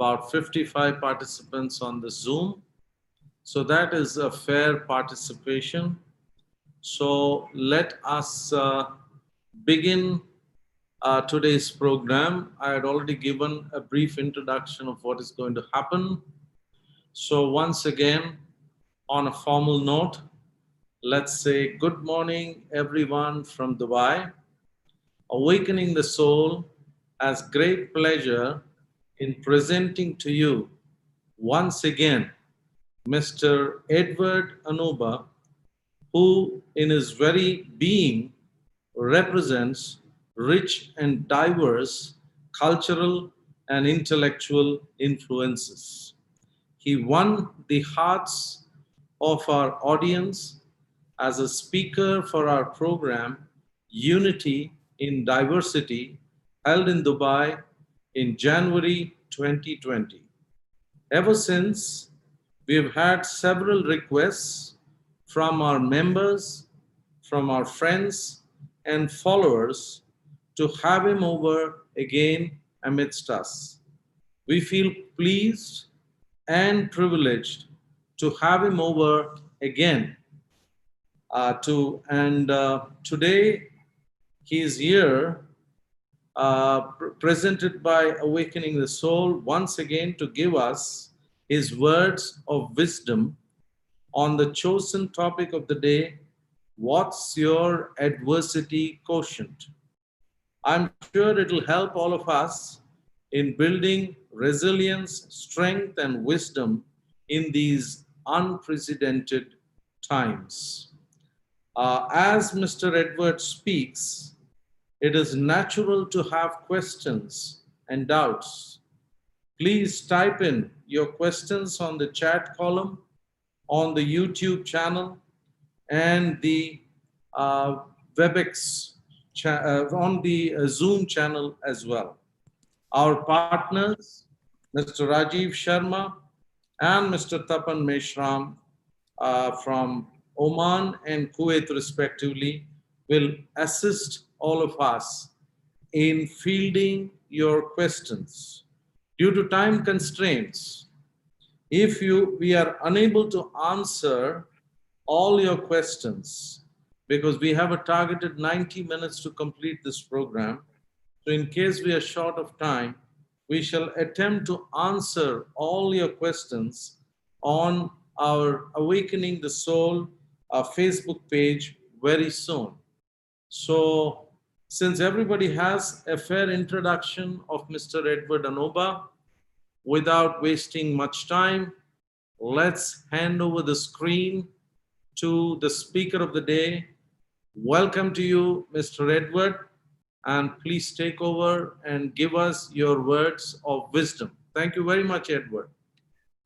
about 55 participants on the Zoom. So that is a fair participation. So let us begin today's program. I had already given a brief introduction of what is going to happen. So once again, on a formal note, let's say good morning everyone from Dubai. Awakening the Soul has great pleasure in presenting to you once again Mr. Edward Anobah, who in his very being represents rich and diverse cultural and intellectual influences. He won the hearts of our audience as a speaker for our program, Unity in Diversity, held in Dubai in January 2020. Ever since, we have had several requests from our members, from our friends, and followers to have him over again amidst us. We feel pleased and privileged to have him over again. Today he is here, presented by Awakening the Soul, once again to give us his words of wisdom on the chosen topic of the day: what's your adversity quotient? I'm sure it'll help all of us in building resilience, strength, and wisdom in these unprecedented times. As Mr. Edward speaks, it is natural to have questions and doubts. Please type in your questions on the chat column, on the YouTube channel, and the WebEx, on the Zoom channel as well. Our partners, Mr. Rajiv Sharma and Mr. Tapan Meshram from Oman and Kuwait respectively, will assist all of us in fielding your questions. Due to time constraints, if we are unable to answer all your questions, because we have a targeted 90 minutes to complete this program, so in case we are short of time, we shall attempt to answer all your questions on our Awakening the Soul Facebook page very soon. So since everybody has a fair introduction of Mr. Edward Anobah, without wasting much time, let's hand over the screen to the speaker of the day. Welcome to you, Mr. Edward, and please take over and give us your words of wisdom. Thank you very much, Edward.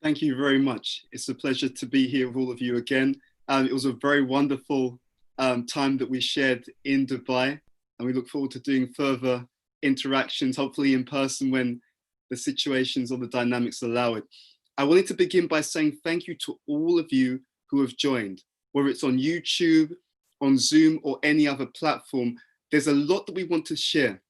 Thank you very much. It's a pleasure to be here with all of you again. It was a very wonderful time that we shared in Dubai, and we look forward to doing further interactions, hopefully in person when the situations or the dynamics allow it. I wanted to begin by saying thank you to all of you who have joined, whether it's on YouTube, on Zoom, or any other platform. There's a lot that we want to share,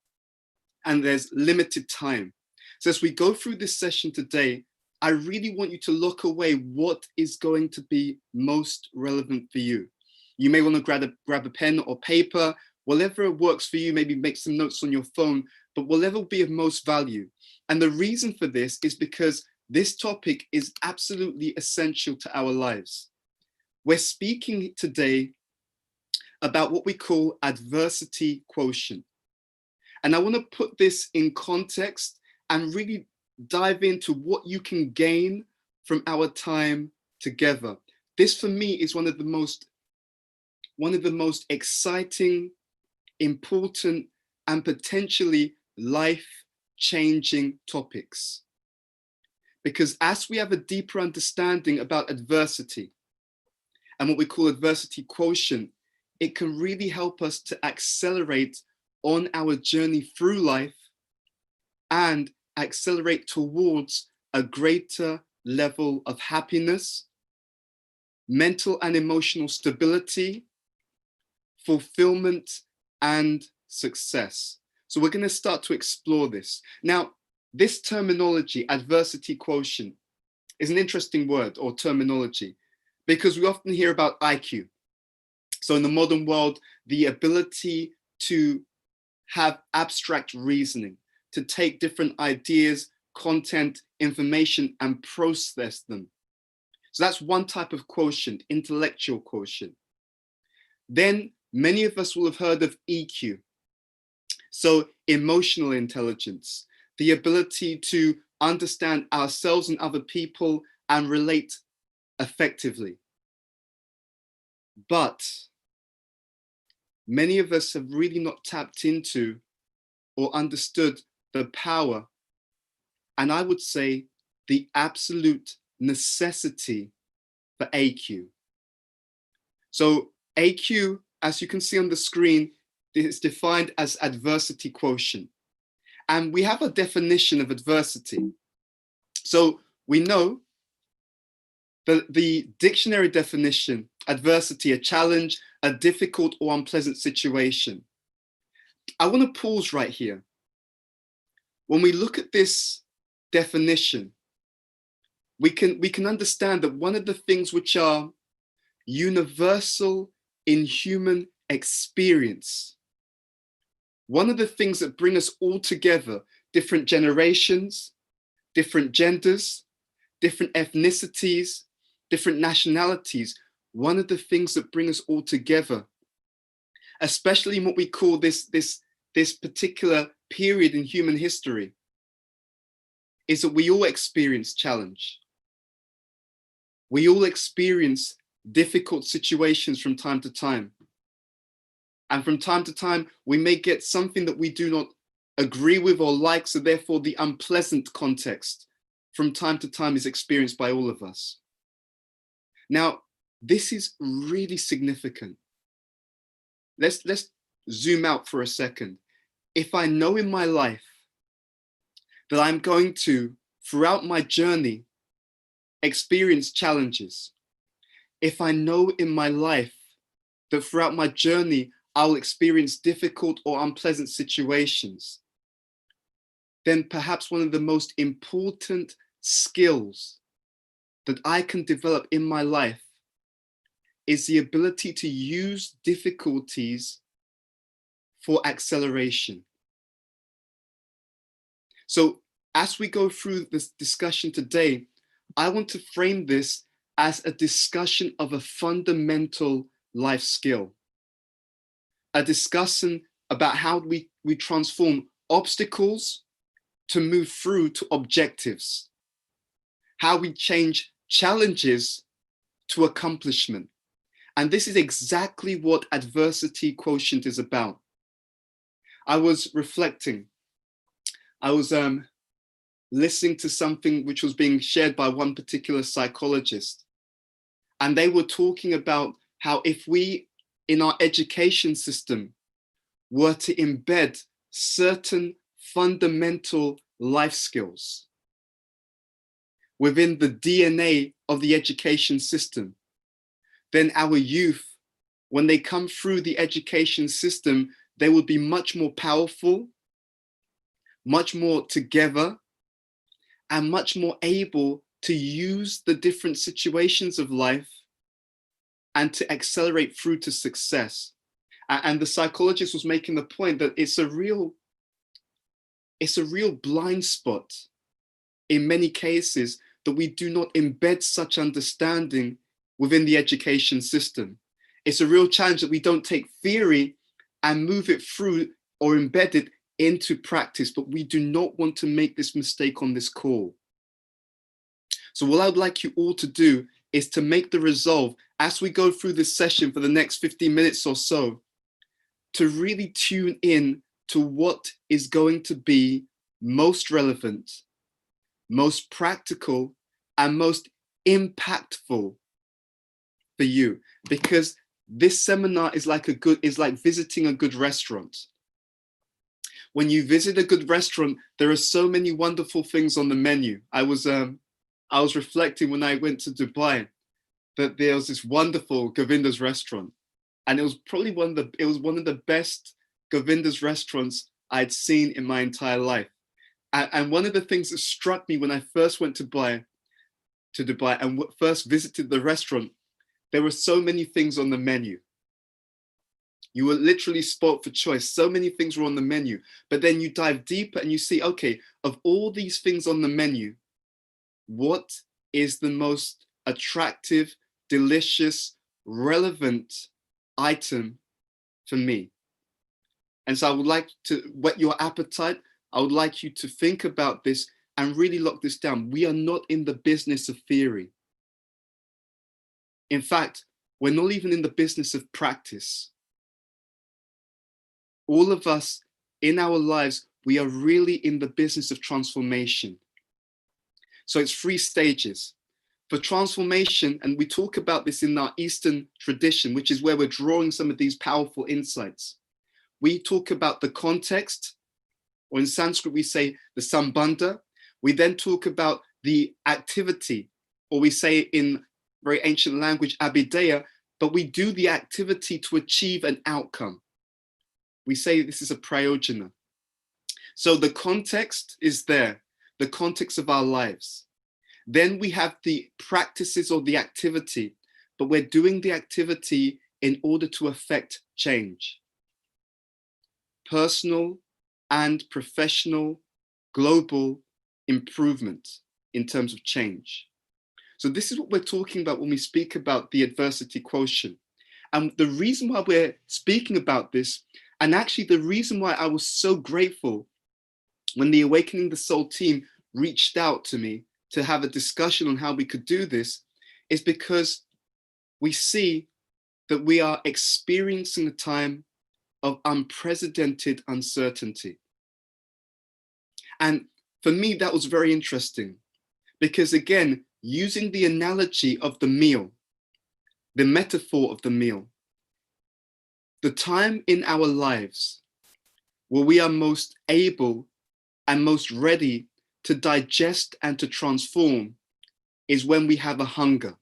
and there's limited time. So as we go through this session today, I really want you to look away what is going to be most relevant for you. You may want to grab a pen or paper, whatever works for you, maybe make some notes on your phone, but whatever will be of most value. And the reason for this is because this topic is absolutely essential to our lives. We're speaking today about what we call adversity quotient. And I want to put this in context and really dive into what you can gain from our time together. This for me is one of the most exciting, important, and potentially life-changing topics. Because as we have a deeper understanding about adversity and what we call adversity quotient, it can really help us to accelerate on our journey through life and accelerate towards a greater level of happiness, mental and emotional stability, fulfillment, and success. So we're going to start to explore this. Now, this terminology, adversity quotient, is an interesting word or terminology because we often hear about IQ. So in the modern world, the ability to have abstract reasoning, to take different ideas, content, information, and process them. So that's one type of quotient, intellectual quotient. Then many of us will have heard of EQ. So emotional intelligence, the ability to understand ourselves and other people and relate effectively. But many of us have really not tapped into or understood the power, and I would say the absolute necessity for AQ. So AQ, as you can see on the screen, is defined as adversity quotient. And we have a definition of adversity. So we know that the dictionary definition, adversity, a challenge, a difficult or unpleasant situation. I want to pause right here. When we look at this definition, we can understand that one of the things which are universal in human experience, one of the things that bring us all together, different generations, different genders, different ethnicities, different nationalities, one of the things that bring us all together, especially in what we call this particular period in human history, is that we all experience challenge. We all experience difficult situations from time to time. And from time to time, we may get something that we do not agree with or like, so therefore the unpleasant context from time to time is experienced by all of us. Now, this is really significant. Let's zoom out for a second. If I know in my life that I'm going to, throughout my journey, experience challenges, if I know in my life that throughout my journey, I'll experience difficult or unpleasant situations, then perhaps one of the most important skills that I can develop in my life is the ability to use difficulties for acceleration. So as we go through this discussion today, I want to frame this as a discussion of a fundamental life skill, a discussion about how we transform obstacles to move through to objectives, how we change challenges to accomplishment. And this is exactly what adversity quotient is about. I was reflecting. I was listening to something which was being shared by one particular psychologist. And they were talking about how if we, in our education system, were to embed certain fundamental life skills within the DNA of the education system, then our youth, when they come through the education system, they would be much more powerful, much more together, and much more able to use the different situations of life and to accelerate through to success. And the psychologist was making the point that it's a real blind spot in many cases that we do not embed such understanding within the education system. It's a real challenge that we don't take theory and move it through or embed it into practice, but we do not want to make this mistake on this call. So what I would like you all to do is to make the resolve as we go through this session for the next 15 minutes or so, to really tune in to what is going to be most relevant, most practical, and most impactful for you. Because this seminar is like visiting a good restaurant. When you visit a good restaurant, there are so many wonderful things on the menu. I was reflecting when I went to Dubai that there was this wonderful Govinda's restaurant, and it was probably one of the best Govinda's restaurants I'd seen in my entire life. And one of the things that struck me when I first went to Dubai and first visited the restaurant, there were so many things on the menu. You were literally spoilt for choice. So many things were on the menu. But then you dive deeper and you see, okay, of all these things on the menu, what is the most attractive, delicious, relevant item for me? And so I would like to whet your appetite. I would like you to think about this and really lock this down. We are not in the business of theory. In fact, we're not even in the business of practice. All of us in our lives, we are really in the business of transformation. So it's 3 stages. For transformation, and we talk about this in our Eastern tradition, which is where we're drawing some of these powerful insights. We talk about the context, or in Sanskrit, we say the sambandha. We then talk about the activity, or we say in very ancient language, abhideya, but we do the activity to achieve an outcome. We say this is a prayojana. So the context is there, the context of our lives. Then we have the practices or the activity, but we're doing the activity in order to affect change. Personal and professional, global improvement in terms of change. So this is what we're talking about when we speak about the adversity quotient. And the reason why we're speaking about this, and actually the reason why I was so grateful when the Awakening the Soul team reached out to me to have a discussion on how we could do this, is because we see that we are experiencing a time of unprecedented uncertainty. And for me, that was very interesting because, again, using the analogy of the meal, the metaphor of the meal, the time in our lives where we are most able and most ready to digest and to transform is when we have a hunger.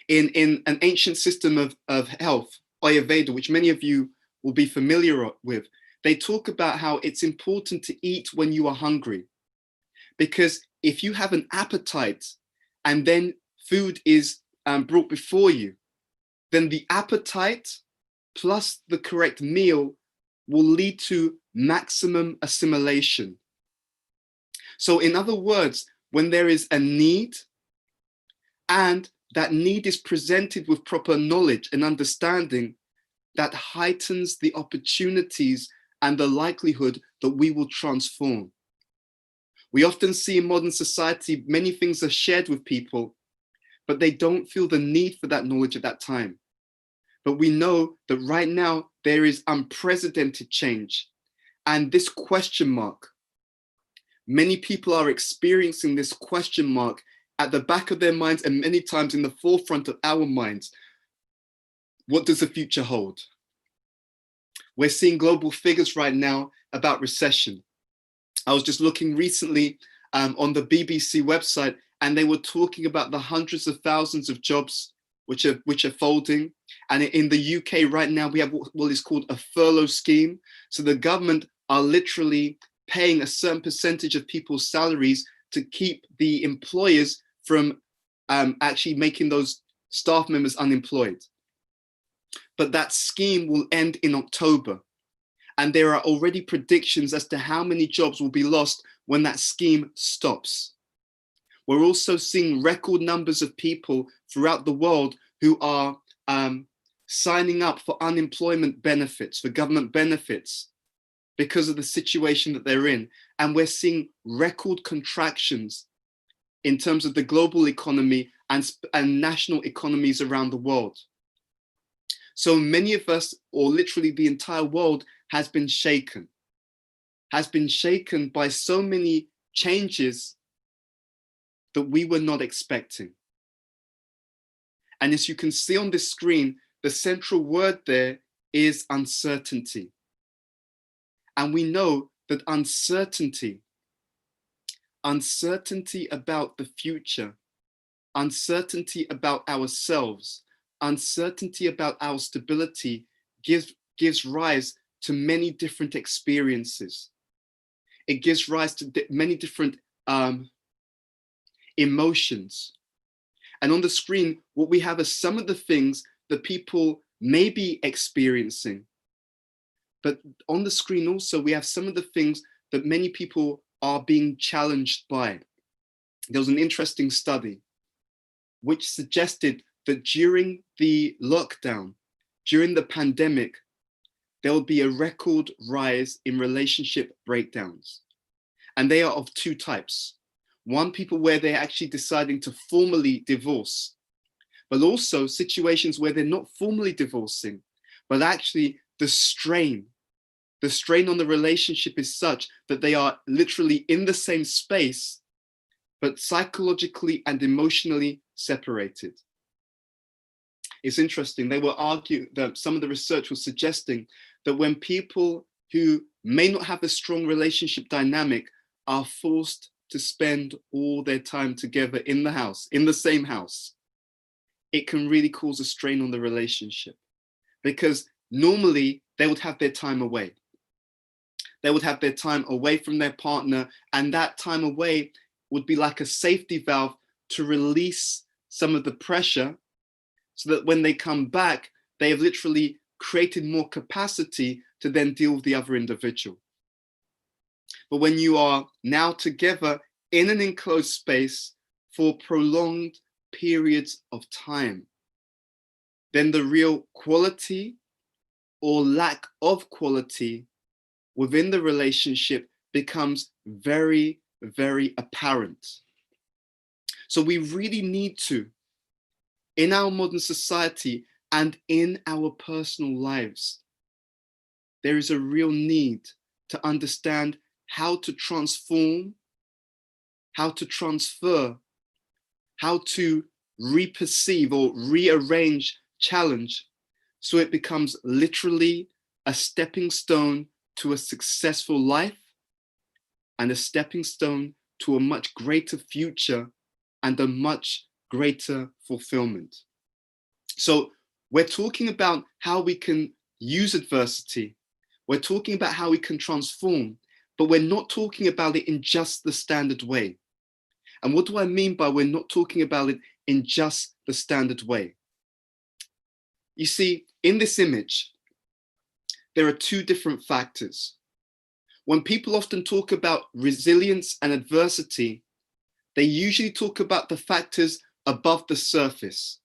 In an ancient system of health, Ayurveda, which many of you will be familiar with, they talk about how it's important to eat when you are hungry. Because if you have an appetite and then food is brought before you, then the appetite plus the correct meal will lead to maximum assimilation. So in other words, when there is a need and that need is presented with proper knowledge and understanding, that heightens the opportunities and the likelihood that we will transform. We often see in modern society, many things are shared with people, but they don't feel the need for that knowledge at that time. But we know that right now there is unprecedented change. And this question mark, many people are experiencing this question mark at the back of their minds and many times in the forefront of our minds. What does the future hold? We're seeing global figures right now about recession. I was just looking recently on the BBC website, and they were talking about the hundreds of thousands of jobs which are folding. And in the UK right now, we have what is called a furlough scheme. So the government are literally paying a certain percentage of people's salaries to keep the employers from actually making those staff members unemployed. But that scheme will end in October. And there are already predictions as to how many jobs will be lost when that scheme stops. We're also seeing record numbers of people throughout the world who are signing up for unemployment benefits, for government benefits, because of the situation that they're in. And we're seeing record contractions in terms of the global economy and national economies around the world. So many of us, or literally the entire world, has been shaken by so many changes that we were not expecting. And as you can see on this screen, the central word there is uncertainty. And we know that uncertainty about the future, uncertainty about ourselves, uncertainty about our stability gives rise to many different experiences. It gives rise to many different emotions. And on the screen, what we have are some of the things that people may be experiencing. But on the screen also, we have some of the things that many people are being challenged by. There was an interesting study which suggested that during the lockdown, during the pandemic, there will be a record rise in relationship breakdowns. And they are of two types. One, people where they're actually deciding to formally divorce, but also situations where they're not formally divorcing, but actually the strain on the relationship is such that they are literally in the same space, but psychologically and emotionally separated. It's interesting. They were arguing that some of the research was suggesting that when people who may not have a strong relationship dynamic are forced to spend all their time together in the house, in the same house, it can really cause a strain on the relationship, because normally they would have their time away. They would have their time away from their partner, and that time away would be like a safety valve to release some of the pressure, so that when they come back, they have literally created more capacity to then deal with the other individual. But when you are now together in an enclosed space for prolonged periods of time, then the real quality or lack of quality within the relationship becomes very, very apparent. So we really need to, in our modern society and in our personal lives, there is a real need to understand how to transform, how to transfer, how to reperceive or rearrange challenge, so it becomes literally a stepping stone to a successful life and a stepping stone to a much greater future and a much greater fulfillment. So we're talking about how we can use adversity. We're talking about how we can transform, but we're not talking about it in just the standard way. And what do I mean by we're not talking about it in just the standard way? You see, in this image, there are two different factors. When people often talk about resilience and adversity, they usually talk about the factors above the surface.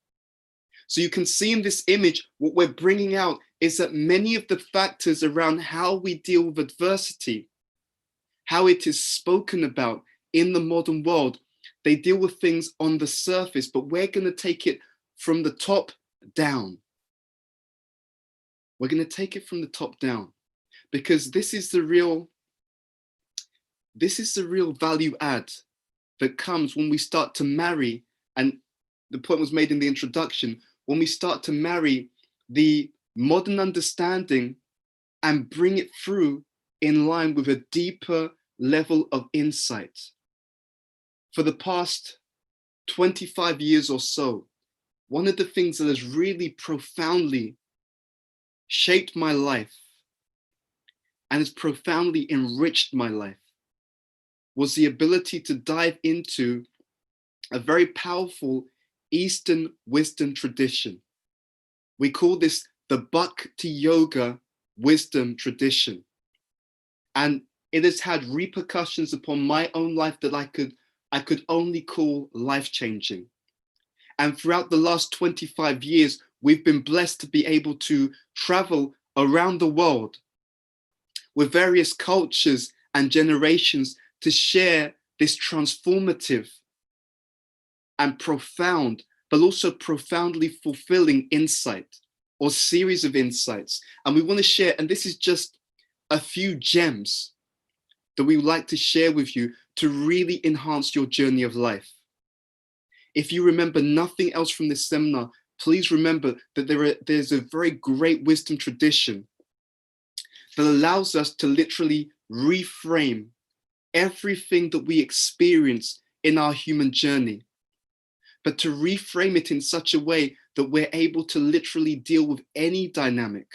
So you can see in this image, what we're bringing out is that many of the factors around how we deal with adversity, how it is spoken about in the modern world, they deal with things on the surface, but we're going to take it from the top down. We're going to take it from the top down, because this is the real value add that comes when we start to marry, and the point was made in the introduction, when we start to marry the modern understanding and bring it through in line with a deeper level of insight. For the past 25 years or so, one of the things that has really profoundly shaped my life and has profoundly enriched my life was the ability to dive into a very powerful Eastern wisdom tradition. We call this the Bhakti Yoga wisdom tradition. And it has had repercussions upon my own life that I could only call life-changing. And throughout the last 25 years, we've been blessed to be able to travel around the world with various cultures and generations to share this transformative and profound, but also profoundly fulfilling insight or series of insights. And we want to share, and this is just a few gems that we would like to share with you to really enhance your journey of life. If you remember nothing else from this seminar, please remember that there's a very great wisdom tradition that allows us to literally reframe everything that we experience in our human journey, but to reframe it in such a way that we're able to literally deal with any dynamic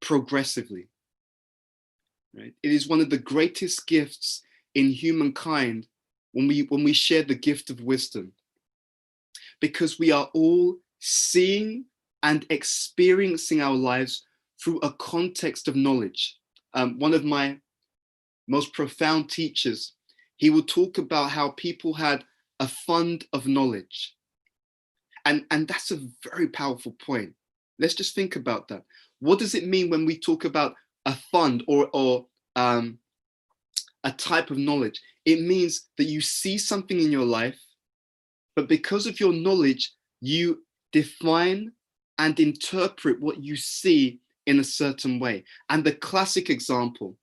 progressively. right? It is one of the greatest gifts in humankind when we share the gift of wisdom, because we are all seeing and experiencing our lives through a context of knowledge. One of my most profound teachers, he would talk about how people had a fund of knowledge. And that's a very powerful point. Let's just think about that. What does it mean when we talk about a fund or a type of knowledge? It means that you see something in your life, but because of your knowledge, you define and interpret what you see in a certain way. And the classic example,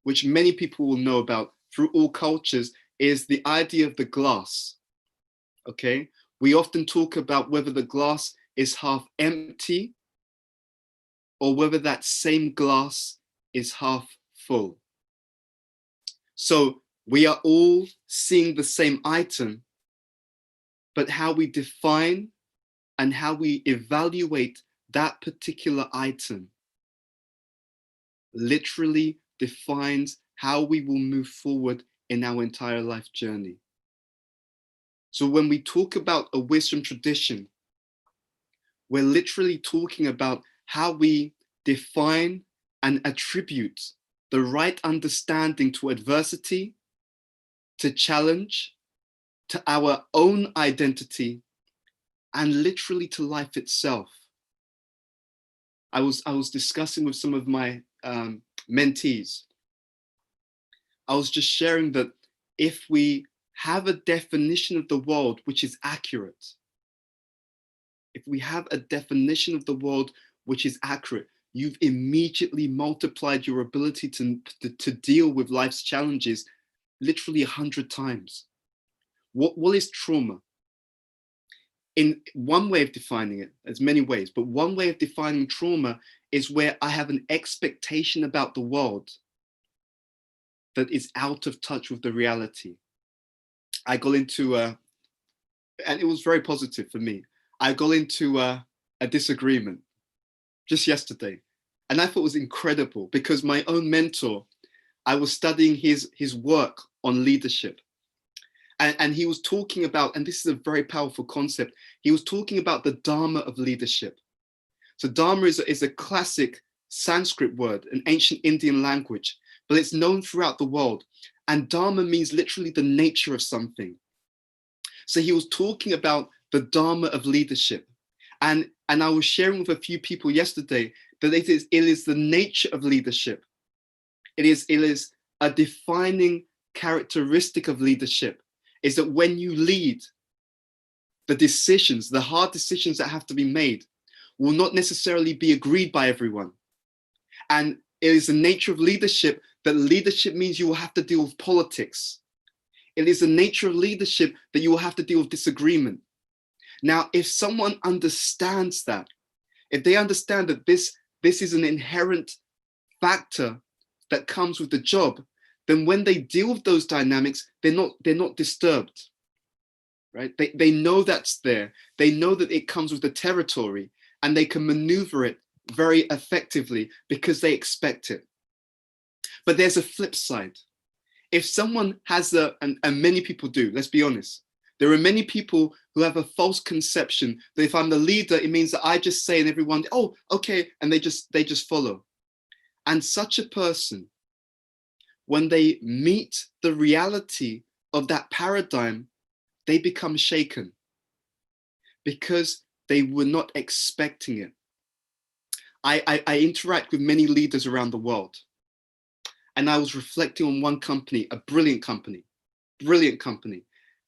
which many people will know about through all cultures, is the idea of the glass. Okay? We often talk about whether the glass is half empty or whether that same glass is half full. So we are all seeing the same item, but how we define and how we evaluate that particular item literally defines how we will move forward in our entire life journey. So when we talk about a wisdom tradition, we're literally talking about how we define and attribute the right understanding to adversity, to challenge, to our own identity, and literally to life itself. I was discussing with some of my mentees. I was just sharing that if we have a definition of the world which is accurate, if we have a definition of the world which is accurate, you've immediately multiplied your ability to deal with life's challenges literally 100 times. What is trauma? In one way of defining it, there's many ways, but one way of defining trauma is where I have an expectation about the world that is out of touch with the reality. I got into, and it was very positive for me, I got into a disagreement just yesterday. And I thought it was incredible because my own mentor, I was studying his work on leadership. And he was talking about, and this is a very powerful concept, he was talking about the Dharma of leadership. So Dharma is a classic Sanskrit word, an ancient Indian language, but it's known throughout the world. And Dharma means literally the nature of something. So he was talking about the Dharma of leadership. And I was sharing with a few people yesterday that it is the nature of leadership. It is a defining characteristic of leadership, is that when you lead, the decisions, the hard decisions that have to be made will not necessarily be agreed by everyone. And it is the nature of leadership that leadership means you will have to deal with politics. It is the nature of leadership that you will have to deal with disagreement. Now, if someone understands that, if they understand that this is an inherent factor that comes with the job, then when they deal with those dynamics, they're not disturbed, right? They know that's there. They know that it comes with the territory and they can maneuver it very effectively because they expect it. But there's a flip side. If someone has and many people do, let's be honest, there are many people who have a false conception that if I'm the leader, it means that I just say and everyone, oh, okay, and they just follow. And such a person, when they meet the reality of that paradigm, they become shaken because they were not expecting it. I interact with many leaders around the world, and I was reflecting on one company, a brilliant company.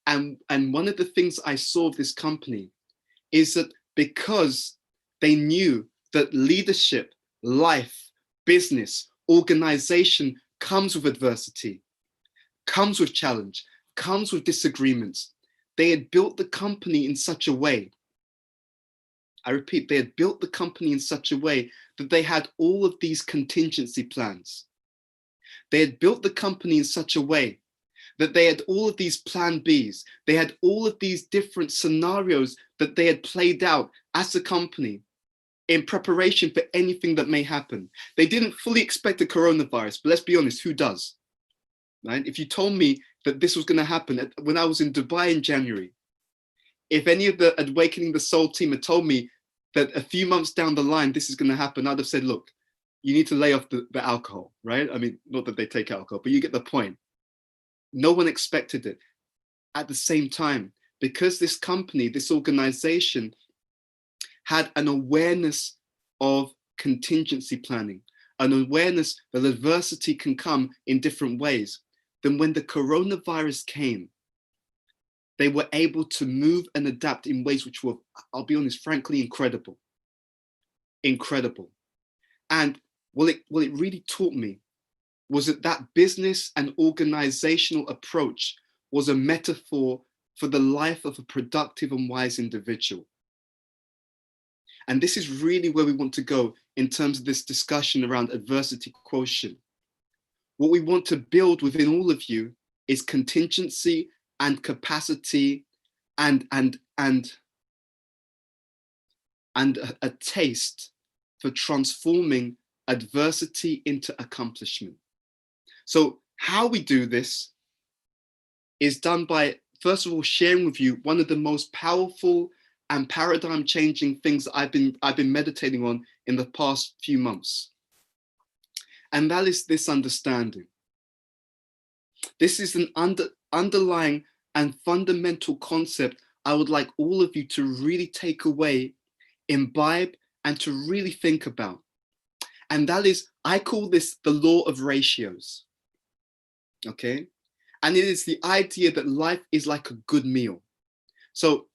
And one of the things I saw of this company is that because they knew that leadership, life, business, organization comes with adversity, comes with challenge, comes with disagreements, they had built the company in such a way, I repeat, they had built the company in such a way that they had all of these contingency plans. They had built the company in such a way that they had all of these plan Bs. They had all of these different scenarios that they had played out as a company in preparation for anything that may happen. They didn't fully expect a coronavirus, but let's be honest, who does? Right? If you told me that this was going to happen when I was in Dubai in January, if any of the Awakening the Soul team had told me that a few months down the line this is going to happen, I'd have said, look, you need to lay off the alcohol, right? I mean, not that they take alcohol, but you get the point. No one expected it. At the same time, because this company, this organization had an awareness of contingency planning, an awareness that adversity can come in different ways, then when the coronavirus came, they were able to move and adapt in ways which were, I'll be honest, frankly, incredible. Incredible. And what it really taught me was that business and organizational approach was a metaphor for the life of a productive and wise individual. And this is really where we want to go in terms of this discussion around adversity quotient. What we want to build within all of you is contingency and capacity and a taste for transforming adversity into accomplishment. So how we do this is done by, first of all, sharing with you one of the most powerful and paradigm changing things that I've been meditating on in the past few months. And that is this understanding. This is an underlying and fundamental concept I would like all of you to really take away, imbibe, and to really think about. And that is, I call this the law of ratios. Okay? And it is the idea that life is like a good meal. So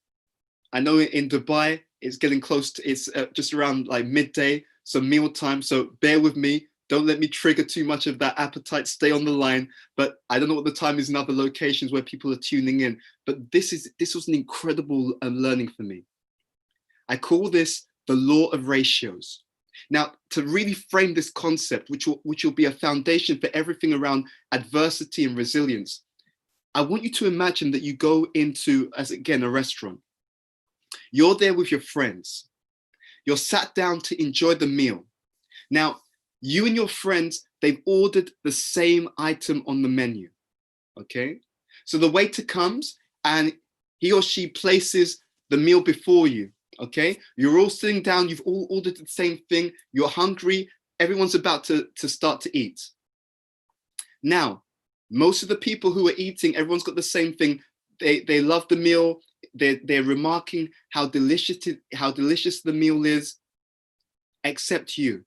I know in Dubai, it's getting close to, it's just around like midday, so meal time. So bear with me. Don't let me trigger too much of that appetite. Stay on the line. But I don't know what the time is in other locations where people are tuning in. But this was an incredible learning for me. I call this the law of ratios. Now, to really frame this concept, which will be a foundation for everything around adversity and resilience, I want you to imagine that you go into, as again, a restaurant. You're there with your friends. You're sat down to enjoy the meal. Now, you and your friends, they've ordered the same item on the menu, okay? So the waiter comes and he or she places the meal before you, okay? You're all sitting down, you've all ordered the same thing, you're hungry, everyone's about to start to eat. Now, most of the people who are eating, everyone's got the same thing. They love the meal, they're remarking how delicious the meal is, except you.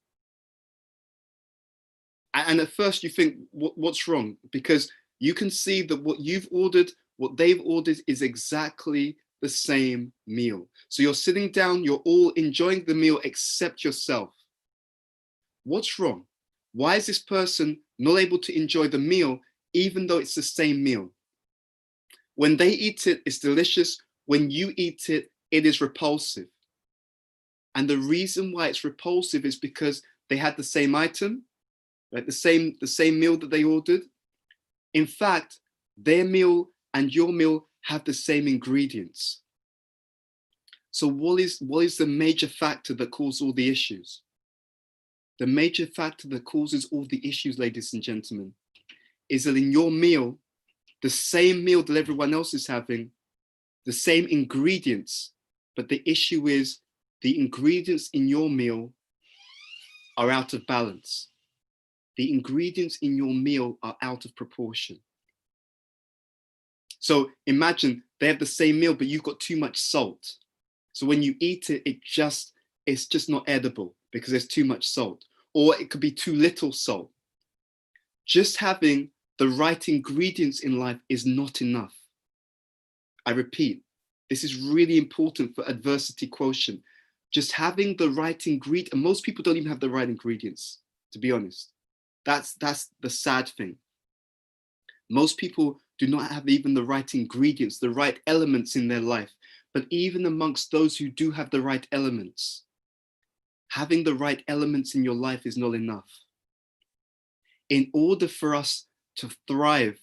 And at first you think, what's wrong? Because you can see that what you've ordered, what they've ordered is exactly the same meal. So you're sitting down, you're all enjoying the meal except yourself. What's wrong? Why is this person not able to enjoy the meal even though it's the same meal? When they eat it, it's delicious. When you eat it, it is repulsive. And the reason why it's repulsive is because they had the same item, right? The same meal that they ordered. In fact, their meal and your meal have the same ingredients. So what is the major factor that causes all the issues? The major factor that causes all the issues, ladies and gentlemen, is that in your meal, the same meal that everyone else is having, the same ingredients, but the issue is the ingredients in your meal are out of balance. The ingredients in your meal are out of proportion. So imagine they have the same meal, but you've got too much salt. So when you eat it, it's just not edible because there's too much salt. Or it could be too little salt. Just having the right ingredients in life is not enough. I repeat, this is really important for adversity quotient. Just having the right ingredient, and most people don't even have the right ingredients, to be honest. That's the sad thing. Most people do not have even the right ingredients, the right elements in their life. But even amongst those who do have the right elements, having the right elements in your life is not enough. In order for us to thrive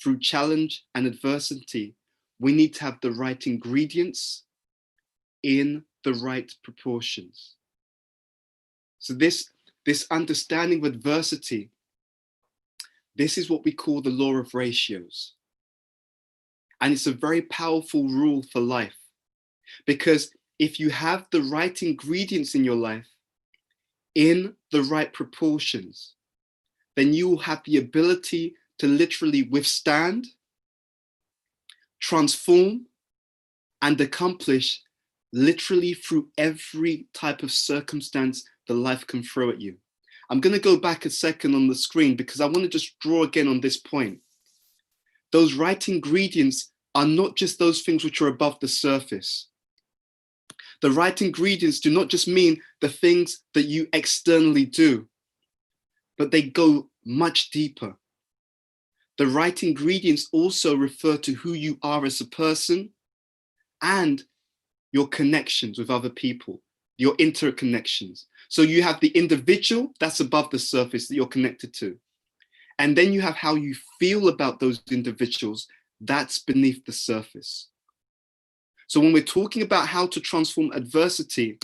through challenge and adversity, we need to have the right ingredients in the right proportions. So this understanding of adversity, this is what we call the law of ratios. And it's a very powerful rule for life, because if you have the right ingredients in your life in the right proportions, then you will have the ability to literally withstand, transform, and accomplish literally through every type of circumstance that life can throw at you. I'm going to go back a second on the screen because I want to just draw again on this point. Those right ingredients are not just those things which are above the surface. The right ingredients do not just mean the things that you externally do, but they go much deeper. The right ingredients also refer to who you are as a person and your connections with other people, your interconnections. So you have the individual, that's above the surface that you're connected to. And then you have how you feel about those individuals, that's beneath the surface. So when we're talking about how to transform adversity,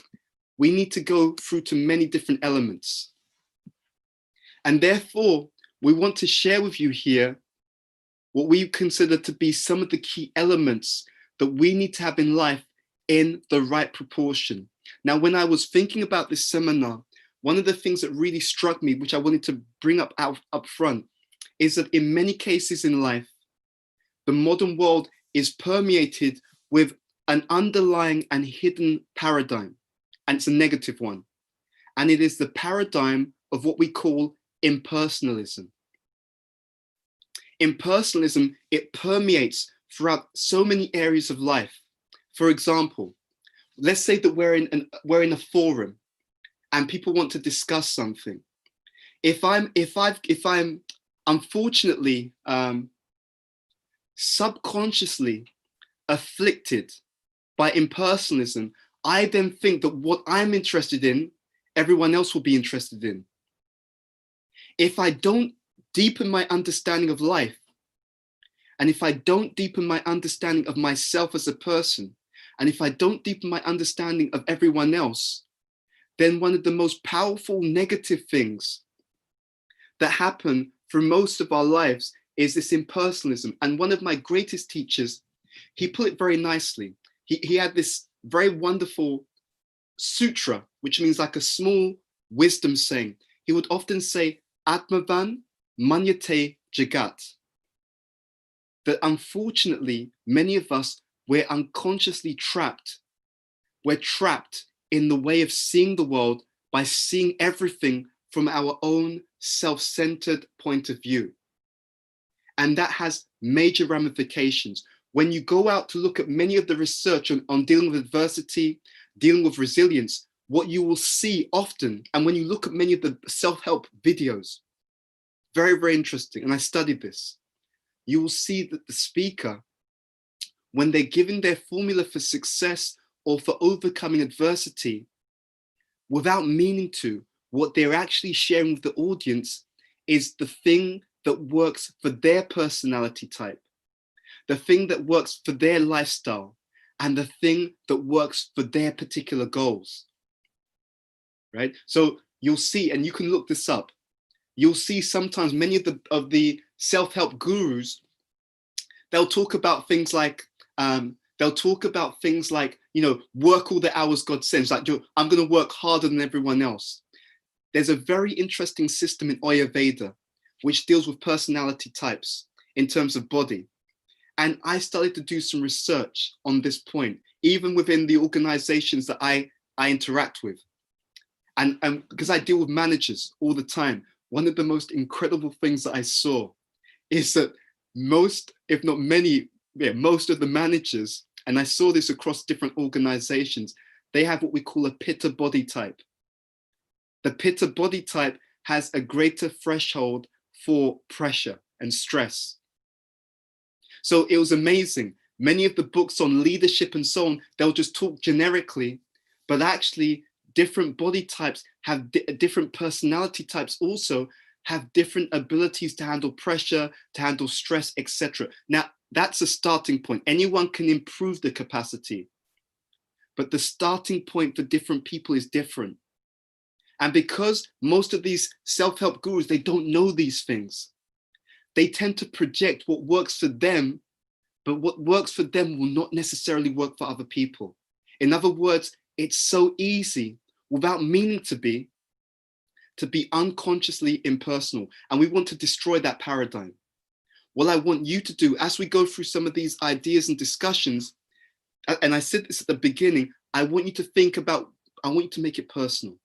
we need to go through to many different elements. And therefore, we want to share with you here what we consider to be some of the key elements that we need to have in life in the right proportion. Now, when I was thinking about this seminar, one of the things that really struck me, which I wanted to bring up front, is that in many cases in life, the modern world is permeated with an underlying and hidden paradigm, and it's a negative one. And it is the paradigm of what we call impersonalism. Impersonalism, it permeates throughout so many areas of life. For example, let's say that we're in a forum and people want to discuss something. If I'm unfortunately subconsciously afflicted by impersonalism, I then think that what I'm interested in, everyone else will be interested in. If I don't deepen my understanding of life, and if I don't deepen my understanding of myself as a person, and if I don't deepen my understanding of everyone else, then one of the most powerful negative things that happen for most of our lives is this impersonalism. And one of my greatest teachers, he put it very nicely. He had this very wonderful sutra, which means like a small wisdom saying. He would often say, Atmavan manyate jagat. That unfortunately, many of us, we're unconsciously trapped. We're trapped in the way of seeing the world by seeing everything from our own self-centered point of view. And that has major ramifications. When you go out to look at many of the research on dealing with adversity, dealing with resilience, what you will see often, and when you look at many of the self-help videos, very, very interesting, and I studied this, you will see that the speaker, when they're giving their formula for success or for overcoming adversity, without meaning to, what they're actually sharing with the audience is the thing that works for their personality type, the thing that works for their lifestyle, and the thing that works for their particular goals, right? So you'll see, and you can look this up, you'll see sometimes many of the self-help gurus, they'll talk about things like, you know, work all the hours God sends, like I'm going to work harder than everyone else. There's a very interesting system in Ayurveda, which deals with personality types in terms of body. And I started to do some research on this point, even within the organizations that I interact with. And because I deal with managers all the time, one of the most incredible things that I saw is that most, if not many, most of the managers, and I saw this across different organizations, they have what we call a pitta body type. The pitta body type has a greater threshold for pressure and stress. So it was amazing. Many of the books on leadership and so on, they'll just talk generically, but actually different body types have different personality types also have different abilities to handle pressure, to handle stress, etc. Now, that's a starting point. Anyone can improve the capacity. but the starting point for different people is different. And because most of these self-help gurus, they don't know these things, they tend to project what works for them, but what works for them will not necessarily work for other people. In other words, it's so easy, without meaning to be unconsciously impersonal. And we want to destroy that paradigm. What I want you to do as we go through some of these ideas and discussions, and I said this at the beginning, I want you to make it personal.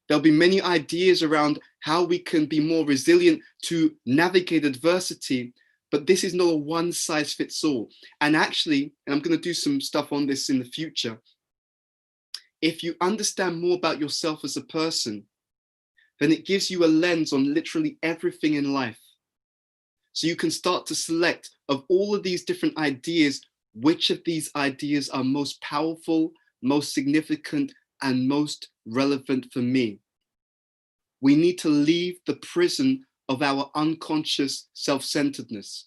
There'll be many ideas around how we can be more resilient to navigate adversity, but this is not a one size fits all. And actually, and I'm going to do some stuff on this in the future, if you understand more about yourself as a person, then it gives you a lens on literally everything in life. So you can start to select of all of these different ideas, which of these ideas are most powerful, most significant, and most relevant for me. We need to leave the prison of our unconscious self-centeredness.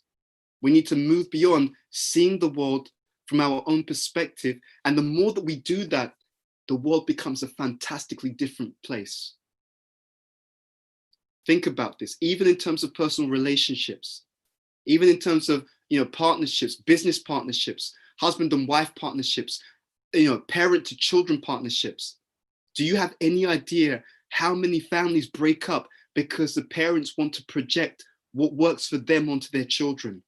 We need to move beyond seeing the world from our own perspective. And the more that we do that, the world becomes a fantastically different place. Think about this, even in terms of personal relationships, even in terms of partnerships, business partnerships, husband and wife partnerships, parent to children partnerships. Do you have any idea how many families break up because the parents want to project what works for them onto their children,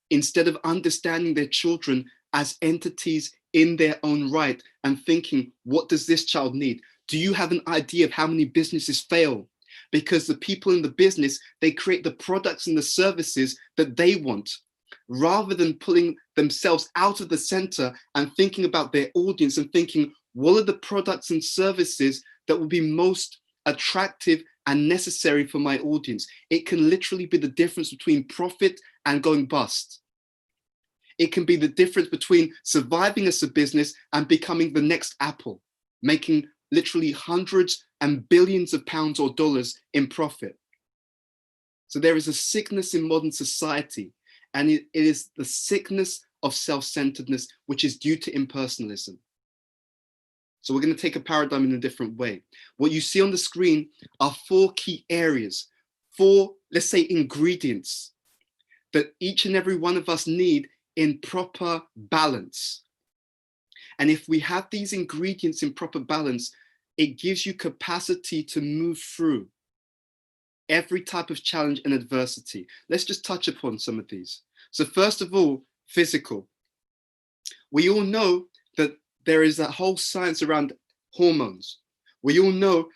instead of understanding their children as entities in their own right and thinking, what does this child need? Do you have an idea of how many businesses fail? Because the people in the business, they create the products and the services that they want, rather than pulling themselves out of the center and thinking about their audience and thinking, what are the products and services that will be most attractive and necessary for my audience? It can literally be the difference between profit and going bust. It can be the difference between surviving as a business and becoming the next Apple, making literally hundreds and billions of pounds or dollars in profit. So there is a sickness in modern society, and it is the sickness of self-centeredness, which is due to impersonalism. So we're going to take a paradigm in a different way. What you see on the screen are 4 key areas, 4, let's say, ingredients that each and every one of us need in proper balance. And if we have these ingredients in proper balance, it gives you capacity to move through every type of challenge and adversity. Let's just touch upon some of these. So first of all, physical. We all know that there is a whole science around hormones. We all know,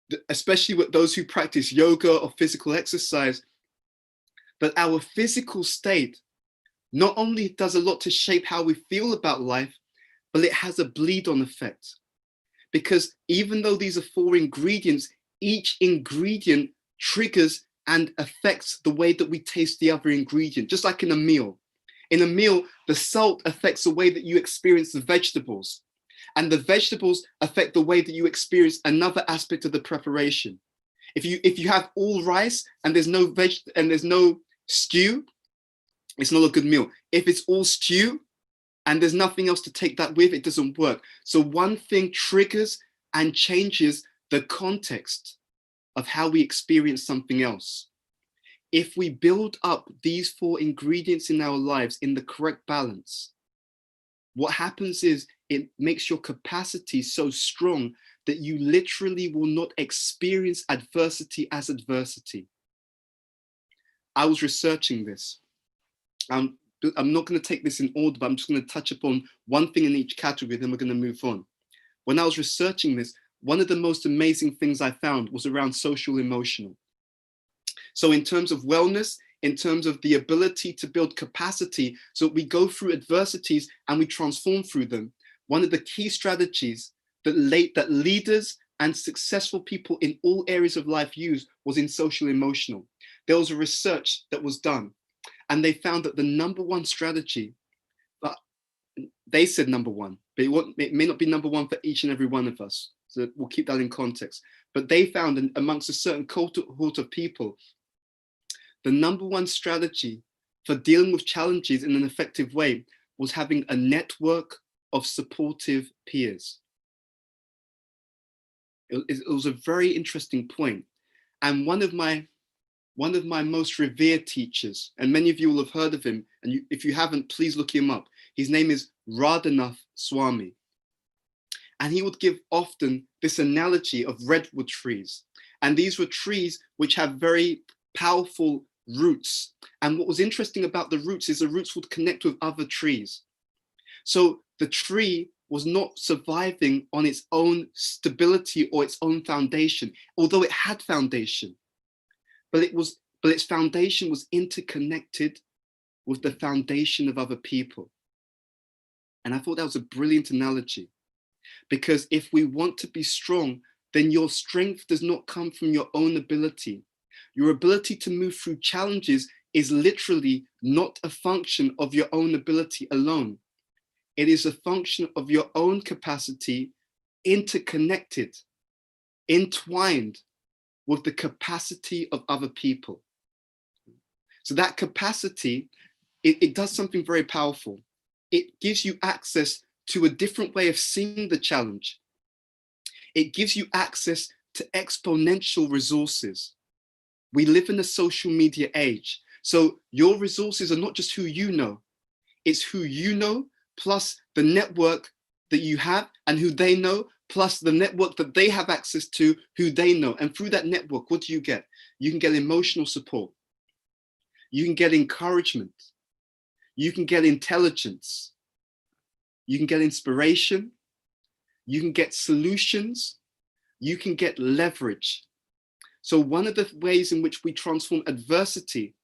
that especially with those who practice yoga or physical exercise, that our physical state not only does a lot to shape how we feel about life, but it has a bleed-on effect. Because even though these are 4 ingredients, each ingredient triggers and affects the way that we taste the other ingredient, just like in a meal. In a meal, the salt affects the way that you experience the vegetables, and the vegetables affect the way that you experience another aspect of the preparation. If you have all rice and there's no stew, it's not a good meal. If it's all stew and there's nothing else to take that with, it doesn't work. So one thing triggers and changes the context of how we experience something else. If we build up these 4 ingredients in our lives in the correct balance, what happens is it makes your capacity so strong that you literally will not experience adversity as adversity. I was researching this. I'm not going to take this in order, but I'm just going to touch upon one thing in each category, then we're going to move on. When I was researching this, one of the most amazing things I found was around social emotional. So in terms of wellness, in terms of the ability to build capacity, so we go through adversities and we transform through them, one of the key strategies that leaders and successful people in all areas of life use was in social emotional. There was a research that was done, and they found that the number 1 strategy, but they said number 1, but it may not be number 1 for each and every one of us. So we'll keep that in context. But they found amongst a certain cohort of people, the number 1 strategy for dealing with challenges in an effective way was having a network of supportive peers. It was a very interesting point. And one of my most revered teachers, and many of you will have heard of him, and if you haven't, please look him up. His name is Radhanath Swami. And he would give often this analogy of redwood trees. And these were trees which have very powerful roots. And what was interesting about the roots is the roots would connect with other trees. So the tree was not surviving on its own stability or its own foundation, although it had foundation. But its foundation was interconnected with the foundation of other people. And I thought that was a brilliant analogy, because if we want to be strong, then your strength does not come from your own ability. Your ability to move through challenges is literally not a function of your own ability alone. It is a function of your own capacity, interconnected, entwined with the capacity of other people. So that capacity, it does something very powerful. It gives you access to a different way of seeing the challenge. It gives you access to exponential resources. We live in a social media age. So your resources are not just who you know, it's who you know, plus the network that you have and who they know, plus the network that they have access to, who they know. And through that network, what do you get? You can get emotional support. You can get encouragement. You can get intelligence. You can get inspiration. You can get solutions. You can get leverage. So one of the ways in which we transform adversity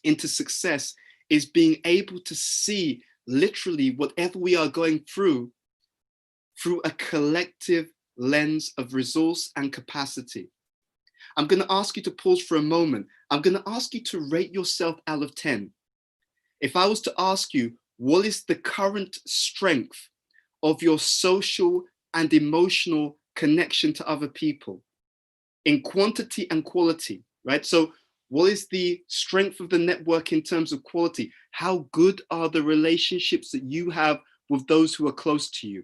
into success is being able to see literally whatever we are going through a collective lens of resource and capacity. I'm going to ask you to pause for a moment. I'm going to ask you to rate yourself out of 10. If I was to ask you, what is the current strength of your social and emotional connection to other people in quantity and quality, right? So what is the strength of the network in terms of quality? How good are the relationships that you have with those who are close to you?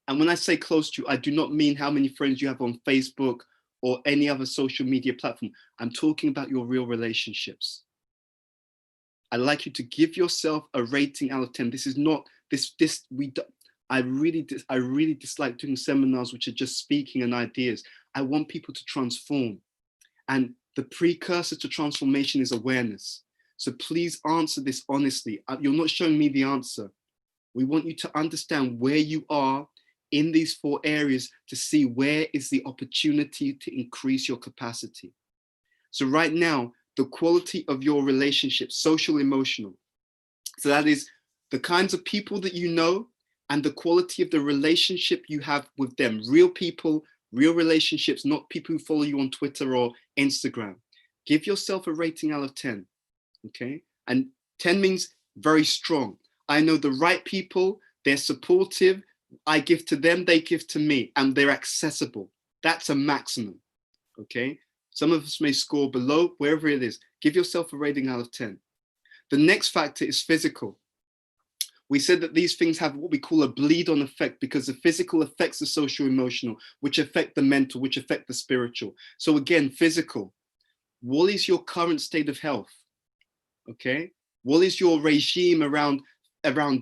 And when I say close to you, I do not mean how many friends you have on Facebook or any other social media platform. I'm talking about your real relationships. I'd like you to give yourself a rating out of 10. This is not, I really dislike doing seminars which are just speaking and ideas. I want people to transform. And the precursor to transformation is awareness. So please answer this honestly. You're not showing me the answer. We want you to understand where you are in these 4 areas to see where is the opportunity to increase your capacity. So right now, the quality of your relationships, social, emotional. So that is the kinds of people that you know and the quality of the relationship you have with them. Real people, real relationships, not people who follow you on Twitter or Instagram. Give yourself a rating out of 10, okay? And 10 means very strong. I know the right people, they're supportive, I give to them, they give to me, and they're accessible. That's a maximum, okay? Some of us may score below, wherever it is. Give yourself a rating out of 10. The next factor is physical. We said that these things have what we call a bleed-on effect because the physical affects the social-emotional, which affect the mental, which affect the spiritual. So again, physical. What is your current state of health? Okay? What is your regime around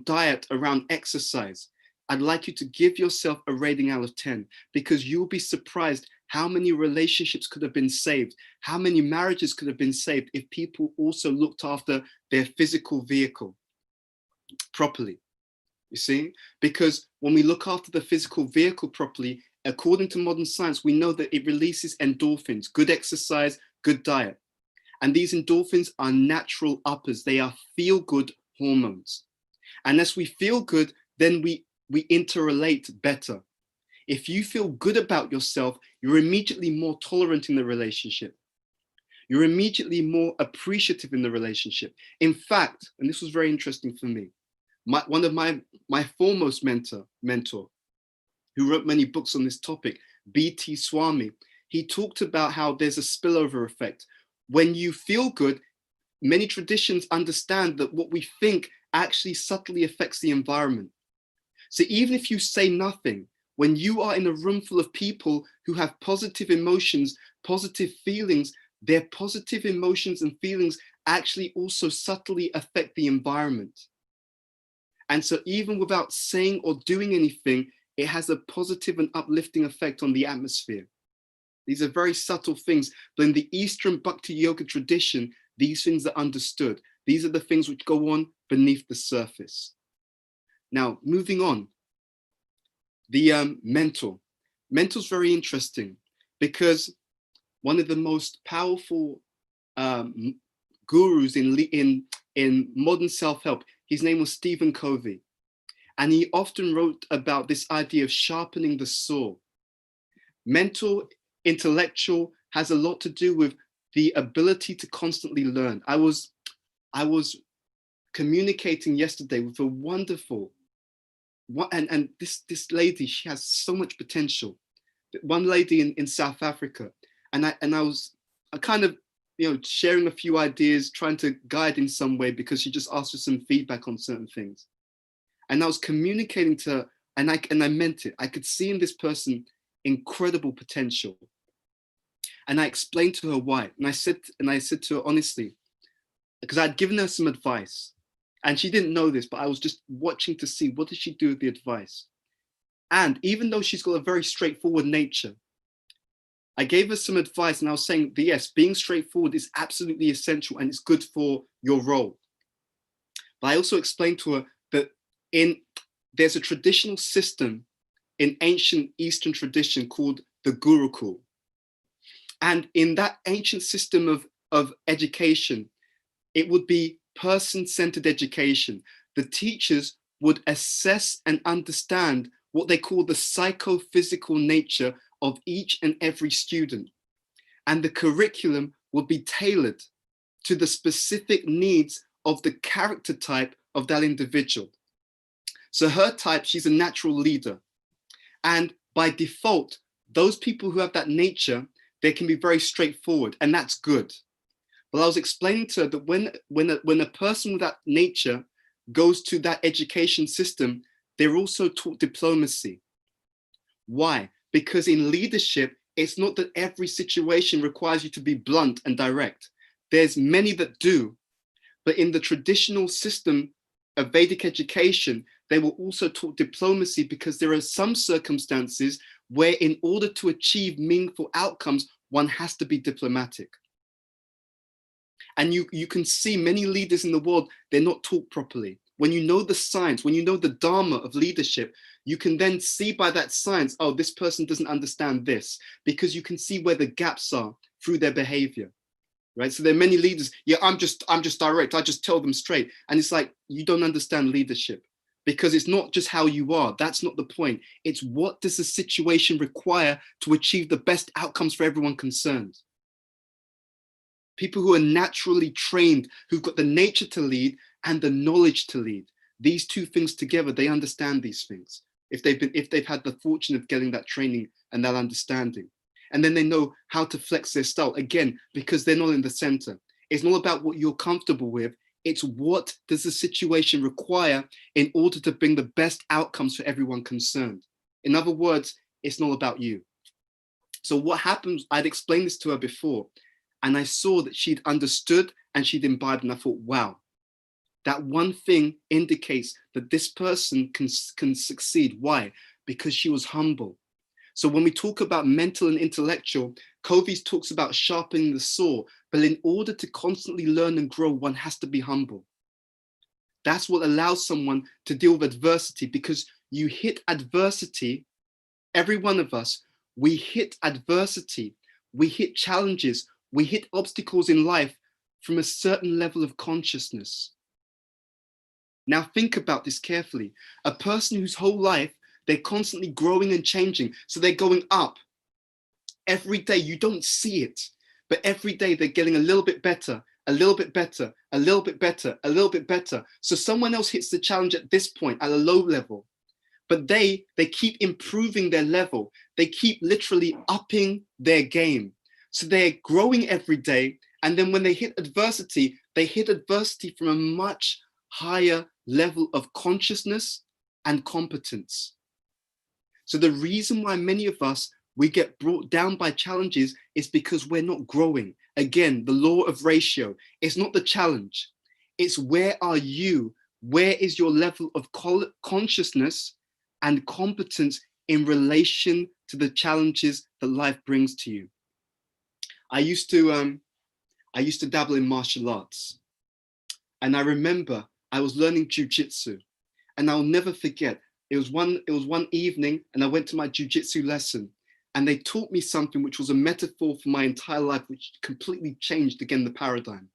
diet, around exercise? I'd like you to give yourself a rating out of 10 because you'll be surprised how many relationships could have been saved, how many marriages could have been saved if people also looked after their physical vehicle properly, you see? Because when we look after the physical vehicle properly, according to modern science, we know that it releases endorphins, good exercise, good diet. And these endorphins are natural uppers. They are feel-good hormones. And as we feel good, then we interrelate better. If you feel good about yourself, you're immediately more tolerant in the relationship. You're immediately more appreciative in the relationship. In fact, and this was very interesting for me, one of my foremost mentor, who wrote many books on this topic, B.T. Swami, he talked about how there's a spillover effect. When you feel good, many traditions understand that what we think actually subtly affects the environment. So even if you say nothing, when you are in a room full of people who have positive emotions, positive feelings, their positive emotions and feelings actually also subtly affect the environment. And so even without saying or doing anything, it has a positive and uplifting effect on the atmosphere. These are very subtle things, but in the Eastern Bhakti Yoga tradition, these things are understood. These are the things which go on beneath the surface. Now, moving on, the mental. Mental is very interesting because one of the most powerful gurus in modern self-help, his name was Stephen Covey. And he often wrote about this idea of sharpening the saw. Mental, intellectual has a lot to do with the ability to constantly learn. I was communicating yesterday with a wonderful, and this lady, she has so much potential. One lady in South Africa, and I was kind of, sharing a few ideas, trying to guide in some way because she just asked for some feedback on certain things. And I was communicating to her, and I meant it. I could see in this person incredible potential. And I explained to her why. And I said to her honestly, because I'd given her some advice, and she didn't know this, but I was just watching to see what did she do with the advice. And even though she's got a very straightforward nature, I gave her some advice, and I was saying that yes, being straightforward is absolutely essential and it's good for your role. But I also explained to her that there's a traditional system in ancient Eastern tradition called the Gurukul. And in that ancient system of education, it would be person-centered education. The teachers would assess and understand what they call the psychophysical nature of each and every student. And the curriculum would be tailored to the specific needs of the character type of that individual. So her type, she's a natural leader. And by default, those people who have that nature, they can be very straightforward, and that's good. But I was explaining to her that when a person with that nature goes to that education system, they're also taught diplomacy. Why? Because in leadership, it's not that every situation requires you to be blunt and direct. There's many that do, but in the traditional system of Vedic education, they were also taught diplomacy because there are some circumstances where in order to achieve meaningful outcomes, one has to be diplomatic. And you can see many leaders in the world, they're not taught properly. When you know the science, when you know the dharma of leadership, you can then see by that science, oh, this person doesn't understand this, because you can see where the gaps are through their behavior, right? So there are many leaders, yeah, I'm just direct, I just tell them straight. And it's like, you don't understand leadership, because it's not just how you are, that's not the point. It's what does the situation require to achieve the best outcomes for everyone concerned. People who are naturally trained, who've got the nature to lead and the knowledge to lead. These two things together, they understand these things. If they've had the fortune of getting that training and that understanding. And then they know how to flex their style, again, because they're not in the center. It's not about what you're comfortable with. It's what does the situation require in order to bring the best outcomes for everyone concerned. In other words, it's not about you. So what happens, I'd explained this to her before, and I saw that she'd understood and she'd imbibed, and I thought, wow, that one thing indicates that this person can succeed. Why? Because she was humble. So when we talk about mental and intellectual, Covey talks about sharpening the saw, but in order to constantly learn and grow, one has to be humble. That's what allows someone to deal with adversity, because you hit adversity, every one of us, we hit adversity, we hit challenges, we hit obstacles in life from a certain level of consciousness. Now think about this carefully. A person whose whole life, they're constantly growing and changing. So they're going up. Every day you don't see it, but every day they're getting a little bit better, a little bit better, a little bit better, a little bit better. So someone else hits the challenge at this point at a low level, but they keep improving their level. They keep literally upping their game. So they're growing every day. And then when they hit adversity from a much higher level of consciousness and competence. So the reason why many of us, we get brought down by challenges is because we're not growing. Again, the law of ratio. It's not the challenge. It's where are you? Where is your level of consciousness and competence in relation to the challenges that life brings to you? I used to dabble in martial arts. And I remember I was learning jujitsu, and I'll never forget. It was one evening, and I went to my jujitsu lesson, and they taught me something which was a metaphor for my entire life, which completely changed again the paradigm.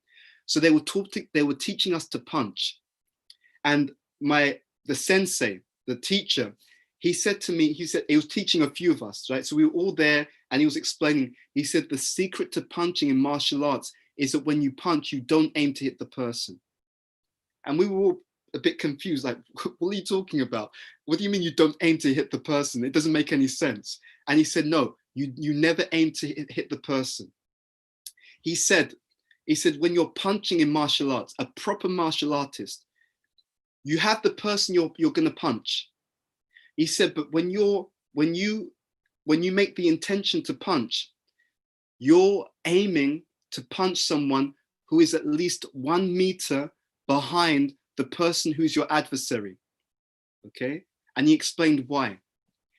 So they were teaching us to punch, and the sensei, the teacher, he said to me, he was teaching a few of us, right? So we were all there, and he was explaining. He said the secret to punching in martial arts is that when you punch, you don't aim to hit the person. And we were all a bit confused, like, what are you talking about? What do you mean you don't aim to hit the person? It doesn't make any sense. And he said, no, you never aim to hit the person. He said, when you're punching in martial arts, a proper martial artist, you have the person you're going to punch. He said, but when you make the intention to punch, you're aiming to punch someone who is at least 1 meter behind the person who's your adversary, okay? And he explained why.